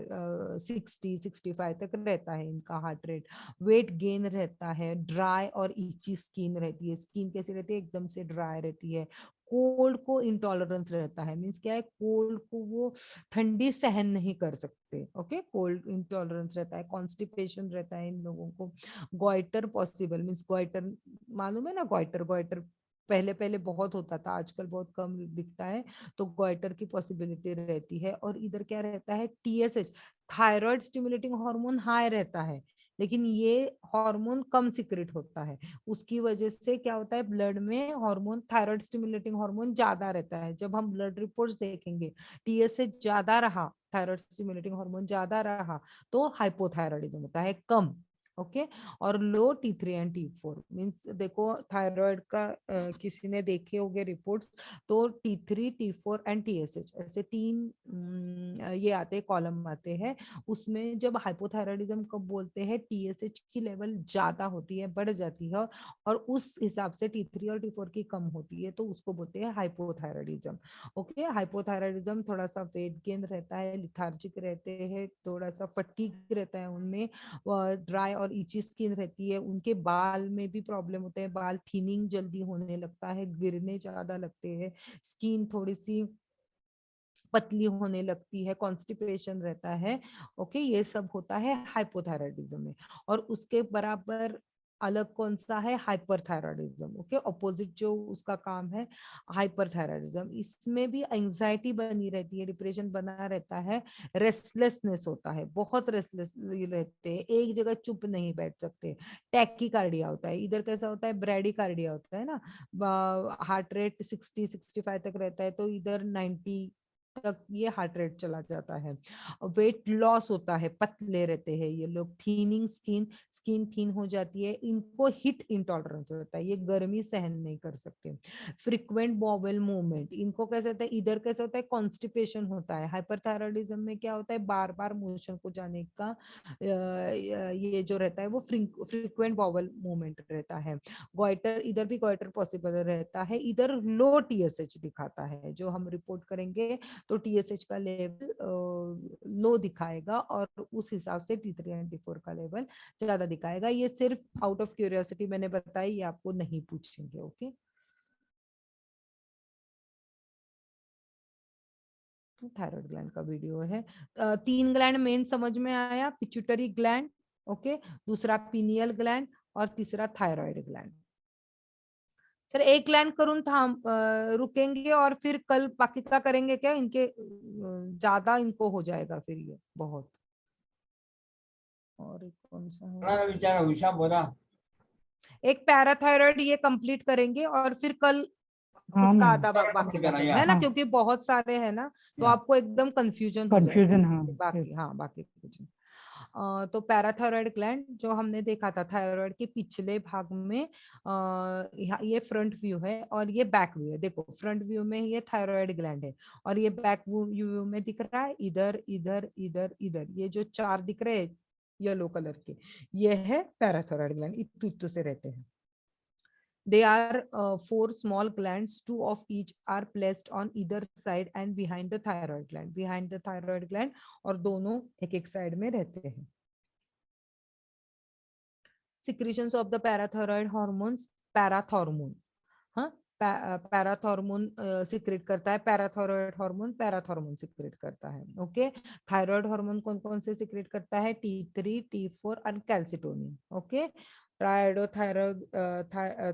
60-65 तक रहता है इनका हार्ट रेट। वेट गेन रहता है, ड्राई और इची स्किन रहती है। स्किन कैसी रहती है, एकदम से ड्राई रहती है। कोल्ड को इंटॉलरेंस रहता है, मीन्स क्या है, कोल्ड को वो ठंडी सहन नहीं कर सकते। ओके, कोल्ड इंटॉलरेंस रहता है। कॉन्स्टिपेशन रहता है इन लोगों को। गॉइटर पॉसिबल, मीन्स गॉइटर मालूम है ना, गॉइटर गॉइटर पहले पहले बहुत होता था, आजकल बहुत कम दिखता है, तो गॉइटर की पॉसिबिलिटी रहती है। और इधर क्या रहता है, TSH, thyroid stimulating hormone high रहता है, लेकिन ये हार्मोन कम सिक्रेट होता है। उसकी वजह से क्या होता है, ब्लड में हार्मोन, थायराइड स्टिमुलेटिंग हार्मोन ज्यादा रहता है। जब हम ब्लड रिपोर्ट्स देखेंगे, टीएसएच ज्यादा रहा, थायराइड स्टिमुलेटिंग हार्मोन ज्यादा रहा, तो हाइपोथायराइडिज्म होता है, कम। ओके, और लो T3 एंड T4 मीन्स, देखो थायराइड का किसी ने देखे होंगे रिपोर्ट्स, तो T3, T4 एंड TSH ऐसे तीन ये आते हैं, कॉलम आते हैं। उसमें जब हाइपोथायराइडिज्म कब बोलते हैं, TSH की लेवल ज्यादा होती है, बढ़ जाती है, और उस हिसाब से T3 और T4 की कम होती है, तो उसको बोलते हैं हाइपोथायराइडिज्म। ओके, हाइपोथायराइडिज्म थोड़ा सा वेट गेन रहता है, लिथार्जिक रहते हैं, थोड़ा सा फटीग रहता है उनमें, ड्राई और इची स्किन रहती है। उनके बाल में भी प्रॉब्लम होते हैं, बाल थिनिंग जल्दी होने लगता है, गिरने ज्यादा लगते हैं, स्किन थोड़ी सी पतली होने लगती है, कॉन्स्टिपेशन रहता है। ओके, ये सब होता है हाइपोथायराइडिज्म में। और उसके बराबर अलग कौन सा है, हाइपरथायराइडिज्म। ओके, ऑपोजिट जो उसका काम है, हाइपरथायराइडिज्म। इसमें भी एंजाइटी बनी रहती है, डिप्रेशन बना रहता है, रेस्टलेसनेस होता है, बहुत रेस्टलेस रहते हैं, एक जगह चुप नहीं बैठ सकते। टैकीकार्डिया होता है। इधर कैसा होता है, ब्रैडिकार्डिया होता है ना, हार्ट रेट 60-65 तक रहता है, तो इधर 90 तक ये हार्ट रेट चला जाता है। वेट लॉस होता है, पतले रहते हैं ये लोग, थीनिंग स्किन, स्किन थीन हो जाती है, इनको हीट इंटॉलरेंस होता है, ये गर्मी सहन नहीं कर सकते। फ्रीक्वेंट बॉवेल मूवमेंट, इनको कैसे होता है, इधर कैसे होता है, कॉन्स्टिपेशन होता है। हाइपरथायराइडिज्म में क्या होता है, बार बार मोशन को जाने का ये जो रहता है वो फ्रीक्वेंट बॉवेल मूवमेंट रहता है। गॉइटर, इधर भी गॉइटर पॉसिबल रहता है, इधर लो TSH दिखाता है। जो हम रिपोर्ट करेंगे तो TSH का लेवल लो दिखाएगा, और उस हिसाब से T3 एंड T4 का लेवल ज्यादा दिखाएगा। ये सिर्फ आउट ऑफ क्यूरियोसिटी मैंने बताई, ये आपको नहीं पूछेंगे। ओके, थायराइड ग्लैंड का वीडियो है। 3 ग्लैंड मेन समझ में आया, पिट्यूटरी ग्लैंड, ओके, दूसरा पीनियल ग्लैंड, और तीसरा थायराइड ग्लैंड। सर एक ग्लैंड करूँ थाम रुकेंगे, और फिर कल बाकी का करेंगे क्या, इनके ज्यादा इनको हो जाएगा फिर ये बहुत। और एक कौन सा है, कोणाला विचारा, उषा बोला. एक पैराथायरॉइड ये कंप्लीट करेंगे, और फिर कल हाँ उसका मैम, आधा भाग बाकी का करना है ना, हाँ। क्योंकि बहुत सारे है ना, तो या। आपको एकदम कंफ्यूजन हो जाएगा कंफ्यूजन, हाँ इसलिए बाकी, yes। हाँ बाकी कुछ नहीं। तो पैराथायरॉयड ग्लैंड जो हमने देखा था थायराइड के पिछले भाग में, ये फ्रंट व्यू है और ये बैक व्यू है। देखो फ्रंट व्यू में ये थायराइड ग्लैंड है और ये बैक व्यू में दिख रहा है इधर इधर इधर इधर, ये जो चार दिख रहे हैं येलो कलर के, ये है पैराथायरॉयड ग्लैंड, इतु से रहते हैं। They are four small glands, two of each are placed on either side and behind the thyroid gland. Behind the thyroid gland, और दोनों एक एक साइड में रहते हैं। Secretions of the parathyroid hormones, parathormone, हाँ पैराथॉर्मोन सिक्रेट करता है, पैराथायरॉयड हार्मोन पैराथॉर्मोन सिक्रेट करता है। ओके, थायराइड हार्मोन कौन कौन से सिक्रेट करता है? T3, T4 और कैल्सिटोनिन। ओके, ट्राइडोथायरॉयड,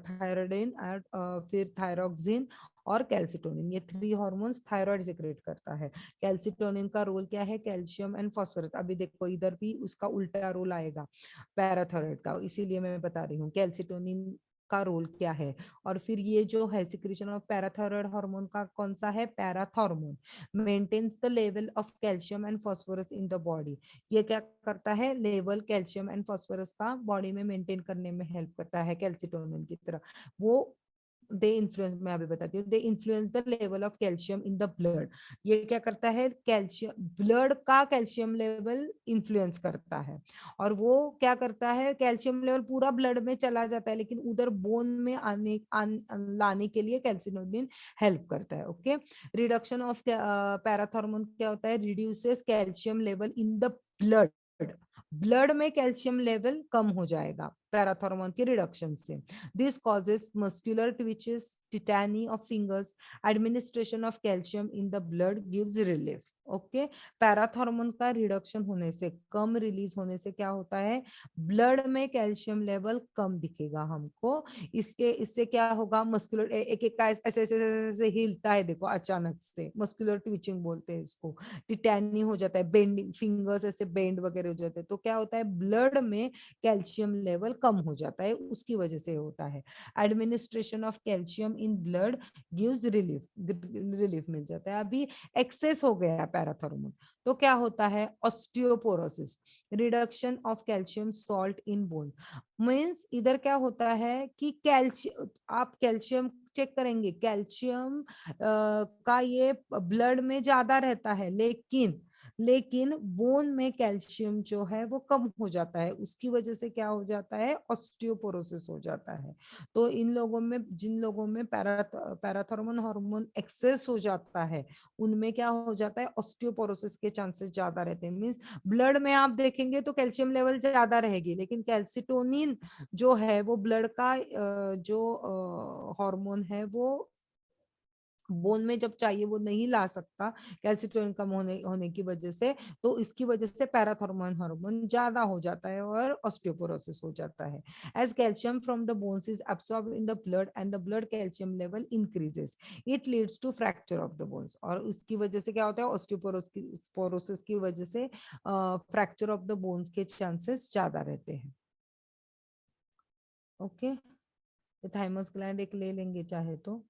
थायरोडिन और फिर थायरोक्सिन और कैल्सिटोनिन, ये थ्री हार्मोन्स थायराइड सिक्रेट करता है। कैल्सिटोनिन का रोल क्या है? Calcium and phosphorus. अभी देखो इधर भी उसका उल्टा रोल आएगा पैराथायरॉयड का, इसीलिए मैं बता रही हूँ कैल्सिटोनिन का रोल क्या है। और फिर ये जो है सिक्रेशन ऑफ पैराथायरॉयड हार्मोन का कौन सा है? Parathormone. Maintains the level of calcium and phosphorus in the body. ये क्या करता है? लेवल कैल्शियम एंड फास्फोरस का बॉडी में मेंटेन करने में हेल्प करता है कैल्सिटोनिन की तरह। वो दे इन्फ्लुएंस, मैं अभी बताती हूँ, they influence the level of calcium in the blood. ये क्या करता है? कैल्शियम, ब्लड का कैल्शियम लेवल इन्फ्लुएंस करता है। और वो क्या करता है? कैल्शियम लेवल पूरा ब्लड में चला जाता है, लेकिन उधर बोन में लाने के लिए कैल्सिटोनिन हेल्प करता है। ओके, रिडक्शन ऑफ पैराथॉर्मोन क्या होता है? Reduces calcium level in the blood. Blood में कैल्शियम लेवल कम हो जाएगा पैराथॉर्मोन के रिडक्शन से। This causes muscular twitches, टिटैनी of fingers, administration of calcium in the blood gives relief. Okay, parathormone का reduction होने से, कम रिलीज होने से क्या होता है? ब्लड में कैल्शियम लेवल कम दिखेगा हमको। इससे क्या होगा? मस्कुलर एक एक का ऐसे ऐसे ऐसे हिलता है, देखो अचानक से, मस्कुलर ट्विचिंग बोलते हैं इसको। टिटैनी हो जाता है, बेंडिंग फिंगर्स ऐसे बेंड वगैरह हो जाते हैं। तो क्या होता है? ब्लड में कैल्शियम लेवल कम हो जाता है, उसकी वजह से होता है। Administration of calcium in blood gives relief, relief मिल जाता है। अभी एक्सेस हो गया पैराथॉर्मोन तो क्या होता है? Osteoporosis, reduction of calcium salt in bone. Means इधर क्या होता है कि कैल्शियम, आप कैल्शियम चेक करेंगे, कैल्शियम का ये ब्लड में ज्यादा रहता है, लेकिन बोन में कैल्शियम जो है वो कम हो जाता है, उसकी वजह से क्या हो जाता है? ऑस्टियोपोरोसिस हो जाता है। तो इन लोगों में, जिन लोगों में पैराथॉर्मोन हार्मोन एक्सेस हो जाता है, उनमें क्या हो जाता है? ऑस्टियोपोरोसिस के चांसेस ज्यादा रहते हैं। मींस ब्लड में आप देखेंगे तो कैल्शियम लेवल ज्यादा रहेगी, लेकिन कैल्सिटोनिन जो है वो ब्लड का जो हार्मोन है वो बोन में जब चाहिए वो नहीं ला सकता कैल्सिटोनिन कम होने की वजह से। तो इसकी वजह से पैराथॉर्मोन हार्मोन ज्यादा हो जाता है और ऑस्टियोपोरोसिस हो जाता है। As calcium from the bones is absorbed in the blood and the blood calcium level increases, it leads to fracture of the bones. और उसकी वजह से क्या होता है? ऑस्टियोपोरोसिस की वजह से फ्रैक्चर ऑफ द बोन्स के चांसेस ज्यादा रहते हैं। ओके, थाइमस ग्लैंड एक ले लेंगे चाहे तो।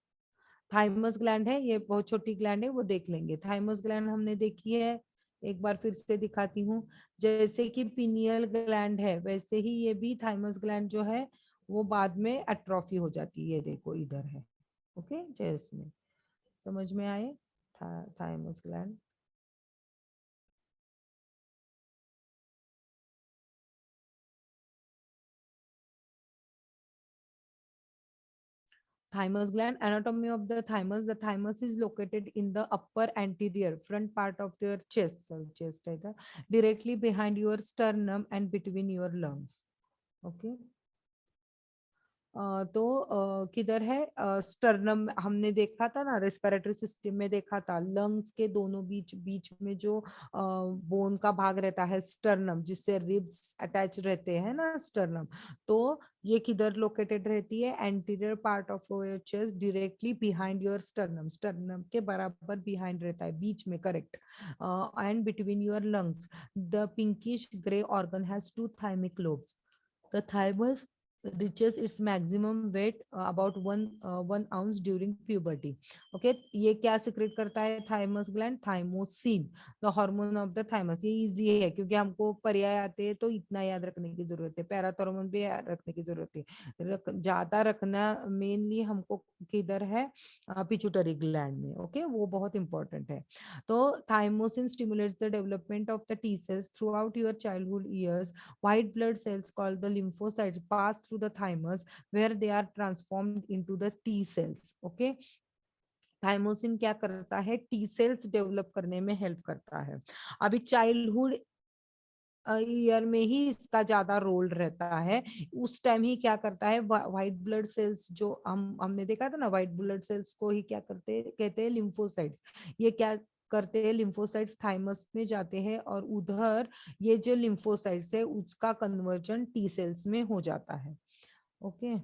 थाइमस ग्लैंड है, ये बहुत छोटी ग्लैंड है, वो देख लेंगे। थाइमस ग्लैंड हमने देखी है, एक बार फिर से दिखाती हूँ। जैसे कि पिनियल ग्लैंड है, वैसे ही ये भी थाइमस ग्लैंड जो है वो बाद में एट्रोफी हो जाती है। ये देखो इधर है। ओके, जैसे समझ में आए thymus gland. Thymus gland, anatomy of the thymus. The thymus is located in the upper anterior front part of your chest, so chest either, directly behind your sternum and between your lungs. Okay. तो किधर है? Sternum हमने देखा था ना, respiratory system में देखा था, लंग्स के दोनों बीच बीच में जो बोन का भाग रहता है स्टर्नम, जिससे रिब्स अटैच रहते हैं ना, स्टर्नम। तो ये किधर लोकेटेड रहती है? Anterior part of your chest, directly behind your sternum, sternum के बराबर बिहाइंड रहता है, बीच में, correct. And between your lungs the pinkish grey organ has two thymic lobes. The thymus reaches its maximum weight about 1 ounce during puberty. Okay, ये क्या secrete करता है thymus gland? Thymosin, the hormone of the thymus. ये easy है क्योंकि हमको पर्याय आते हैं तो इतना याद रखने की जरूरत है, पैराथॉर्मोन भी याद रखने की जरूरत है, ज्यादा रखना मेनली हमको किधर है, पिट्यूटरी ग्लैंड में. ओके, वो बहुत इंपॉर्टेंट है. तो thymosin stimulates the development of the T cells through out your childhood years. White blood cells called the lymphocytes pass through the thymus where they are transformed into the T cells. Okay. Thymosin क्या करता है? T cells develop करने में help करता है. अभी childhood year में ही इसका ज्यादा रोल रहता है. उस टाइम ही क्या करता है, व्हाइट ब्लड सेल्स जो हमने देखा था ना, व्हाइट ब्लड सेल्स को ही क्या करते कहते हैं? लिम्फोसाइट्स. ये क्या करते हैं? लिम्फोसाइट्स थाइमस में जाते हैं और उधर ये जो लिम्फोसाइट्स है उसका कन्वर्जन टी सेल्स में हो जाता है. Okay.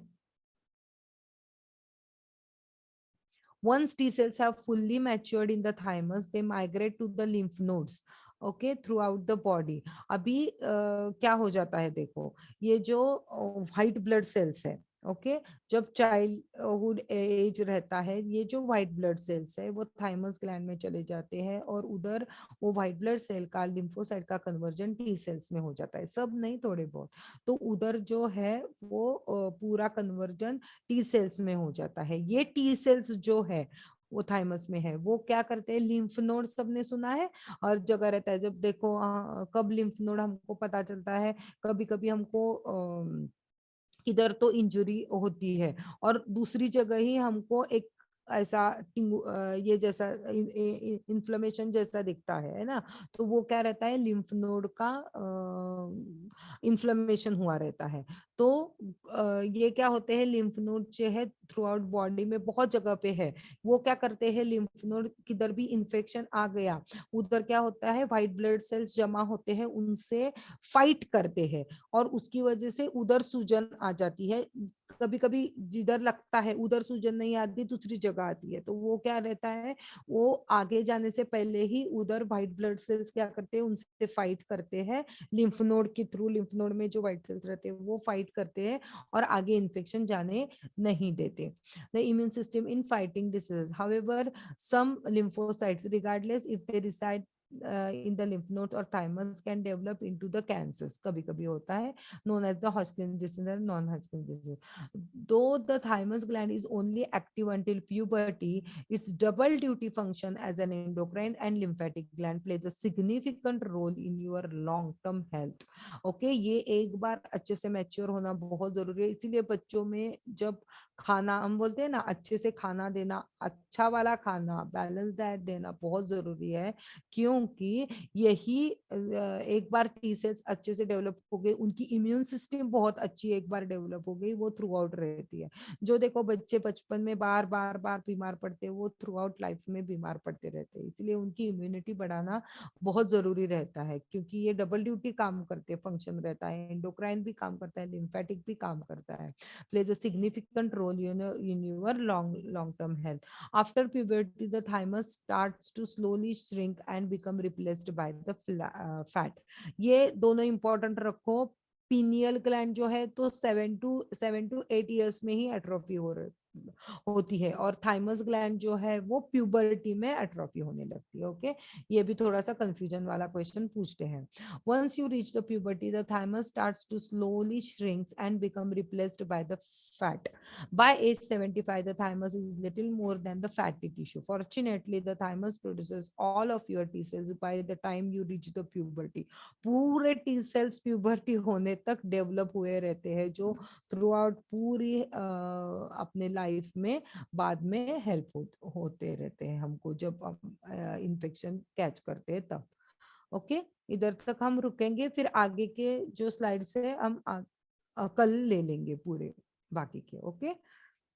Once T cells have fully matured in the thymus, they migrate to the lymph nodes. Okay, through out the body. अभी क्या हो जाता है देखो, ये जो व्हाइट ब्लड सेल्स है, ओके, जब चाइल्डहुड एज रहता है, ये जो व्हाइट ब्लड सेल्स है वो थाइमस ग्लैंड में चले जाते हैं और उधर वो व्हाइट ब्लड सेल का लिम्फोसाइट का कन्वर्जन टी सेल्स में हो जाता है. सब नहीं, थोड़े बहुत. तो उधर जो है वो पूरा कन्वर्जन टी सेल्स में हो जाता है. ये टी सेल्स जो है वो थाइमस में है, वो क्या करते हैं? लिम्फ नोड सबने सुना है, हर जगह रहता है. जब देखो कब लिम्फ नोड हमको पता चलता है, कभी कभी हमको इधर तो इंजुरी होती है और दूसरी जगह ही हमको एक ऐसा ये जैसा इन्फ्लेमेशन जैसा दिखता है ना, तो वो क्या रहता है? लिम्फ नोड का इन्फ्लेमेशन हुआ रहता है. तो ये क्या होते हैं? लिम्फ नोड जो है थ्रू आउट बॉडी में बहुत जगह पे है, वो क्या करते हैं? लिम्फ नोड किधर भी इन्फेक्शन आ गया, उधर क्या होता है? व्हाइट ब्लड सेल्स जमा होते हैं, उनसे फाइट करते हैं और उसकी वजह से उधर सूजन आ जाती है. कभी कभी जिधर लगता है उधर सूजन नहीं आती, दूसरी जगह आती है. तो वो क्या रहता है? वो आगे जाने से पहले ही उधर व्हाइट ब्लड सेल्स क्या करते हैं? उनसे फाइट करते हैं लिम्फ नोड के थ्रू. लिम्फ नोड में जो व्हाइट सेल्स रहते हैं वो फाइट करते हैं और आगे इन्फेक्शन जाने नहीं देते. The immune system in fighting diseases, however some lymphocytes regardless if they reside in the lymph nodes or thymus can develop into the cancers. कभी कभी होता है, known as the Hodgkin disease and non-Hodgkin disease. Though the thymus gland is only active until puberty, its double duty function as an endocrine and lymphatic gland plays a significant role in your long-term health. Okay, ये एक बार अच्छे से mature होना बहुत जरूरी है. इसीलिए बच्चों में जब खाना, हम बोलते हैं ना, अच्छे से खाना देना, अच्छा वाला खाना, बैलेंस डाइट देना बहुत जरूरी है. क्योंकि यही एक बार टी सेल्स अच्छे से डेवलप हो गए, उनकी इम्यून सिस्टम बहुत अच्छी एक बार डेवलप हो गई, वो थ्रू आउट रहती है. जो देखो बच्चे बचपन में बार बार बार बीमार पड़ते हैं, वो थ्रू आउट लाइफ में बीमार पड़ते रहते हैं. इसलिए उनकी इम्यूनिटी बढ़ाना बहुत जरूरी रहता है, क्योंकि ये डबल ड्यूटी काम करते, फंक्शन रहता है, एंडोक्राइन भी काम करता है, लिम्फेटिक भी काम करता है. plays a significant role in your long term health. After puberty, the thymus starts to slowly shrink and become replaced by the fat. ये दोनों इंपॉर्टेंट रखो. पीनियल ग्लैंड जो है तो 7 to 8 years में ही एट्रोफी होती है और थाइमस ग्लैंड जो है वो प्यूबर्टी में एट्रोफी होने लगती है. ओके, ये भी थोड़ा सा कंफ्यूजन वाला क्वेश्चन पूछते हैं. Once you reach the puberty, the thymus starts to slowly shrink and become replaced by the fat. By age 75, the thymus is little more than the fatty tissue. Fortunately, the thymus produces all of your T cells by the time you reach the puberty. पूरे T cells puberty होने तक develop हुए रहते हैं, जो through out पूरी अपने life में बाद में हेल्प होते रहते हैं हमको, जब हम इन्फेक्शन कैच करते हैं तब. ओके, इधर तक हम रुकेंगे, फिर आगे के जो स्लाइड्स है हम कल ले लेंगे पूरे बाकी के. ओके,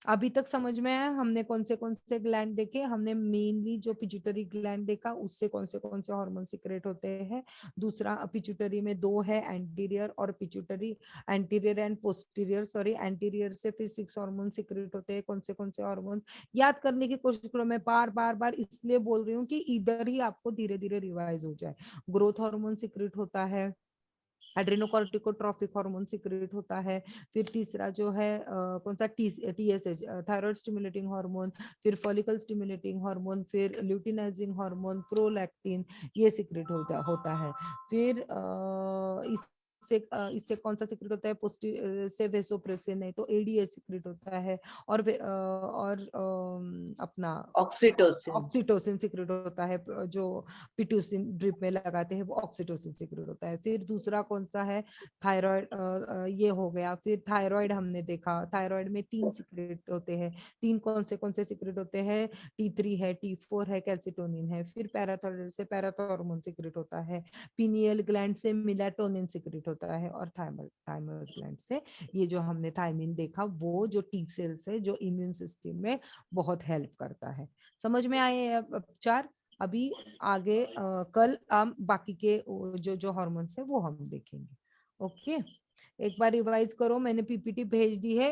अभी तक समझ में आया हमने कौन से ग्लैंड देखे? हमने मेनली जो पिट्यूटरी ग्लैंड देखा, उससे कौन से हार्मोन सिक्रेट होते हैं. दूसरा, पिट्यूटरी में 2 है, एंटीरियर और pituitary, anterior and posterior. Sorry, anterior से फिर 6 हार्मोन सिक्रेट होते हैं. कौन से हार्मोन याद करने की कोशिश करो. मैं बार बार इसलिए बोल रही हूँ कि इधर ही आपको धीरे धीरे रिवाइज हो जाए. ग्रोथ हार्मोन सिक्रेट होता है, एड्रेनोकॉर्टिकोट्रॉफिक हार्मोन सिक्रेट होता है। फिर तीसरा जो है कौन सा, TSH थायराइड स्टिमुलेटिंग हार्मोन, फिर फॉलिकल स्टिमुलेटिंग हार्मोन, फिर ल्यूटिनाइजिंग हार्मोन, प्रोलैक्टिन, ये सिक्रेट होता है। फिर इससे कौन सा सिक्रेट होता है, से वेसोप्रेसिन है तो ADH सिक्रेट होता है। और अपना ऑक्सीटोसिन। ऑक्सीटोसिन सिक्रेट होता है, जो पिट्यूसिन ड्रिप में लगाते हैं वो ऑक्सीटोसिन सिक्रेट होता है। फिर दूसरा कौन सा है, थायराइड, ये हो गया। फिर थायराइड हमने देखा, थायराइड में 3 सिक्रेट होते हैं। 3 कौन से सिक्रेट होते हैं, T3 है, T4 है, कैल्सिटोनिन है। फिर पैराथायराइड से पैराथॉर्मोन सिक्रेट होता है, पिनियल ग्लैंड से मेलाटोनिन सिक्रेट होता है, और थाइमस ग्लैंड से ये जो हमने थायमिन देखा, वो जो T सेल्स है जो इम्यून सिस्टम में बहुत हेल्प करता है। समझ में आए अब 4? अभी आगे कल हम बाकी के जो हार्मोन्स है वो हम देखेंगे। ओके, एक बार रिवाइज करो, मैंने PPT भेज दी है,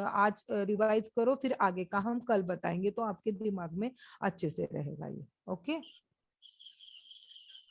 आज रिवाइज करो, फिर आगे का हम कल बताएंगे तो आपके दिमाग में अच्छे से रहेगा ये। ओके।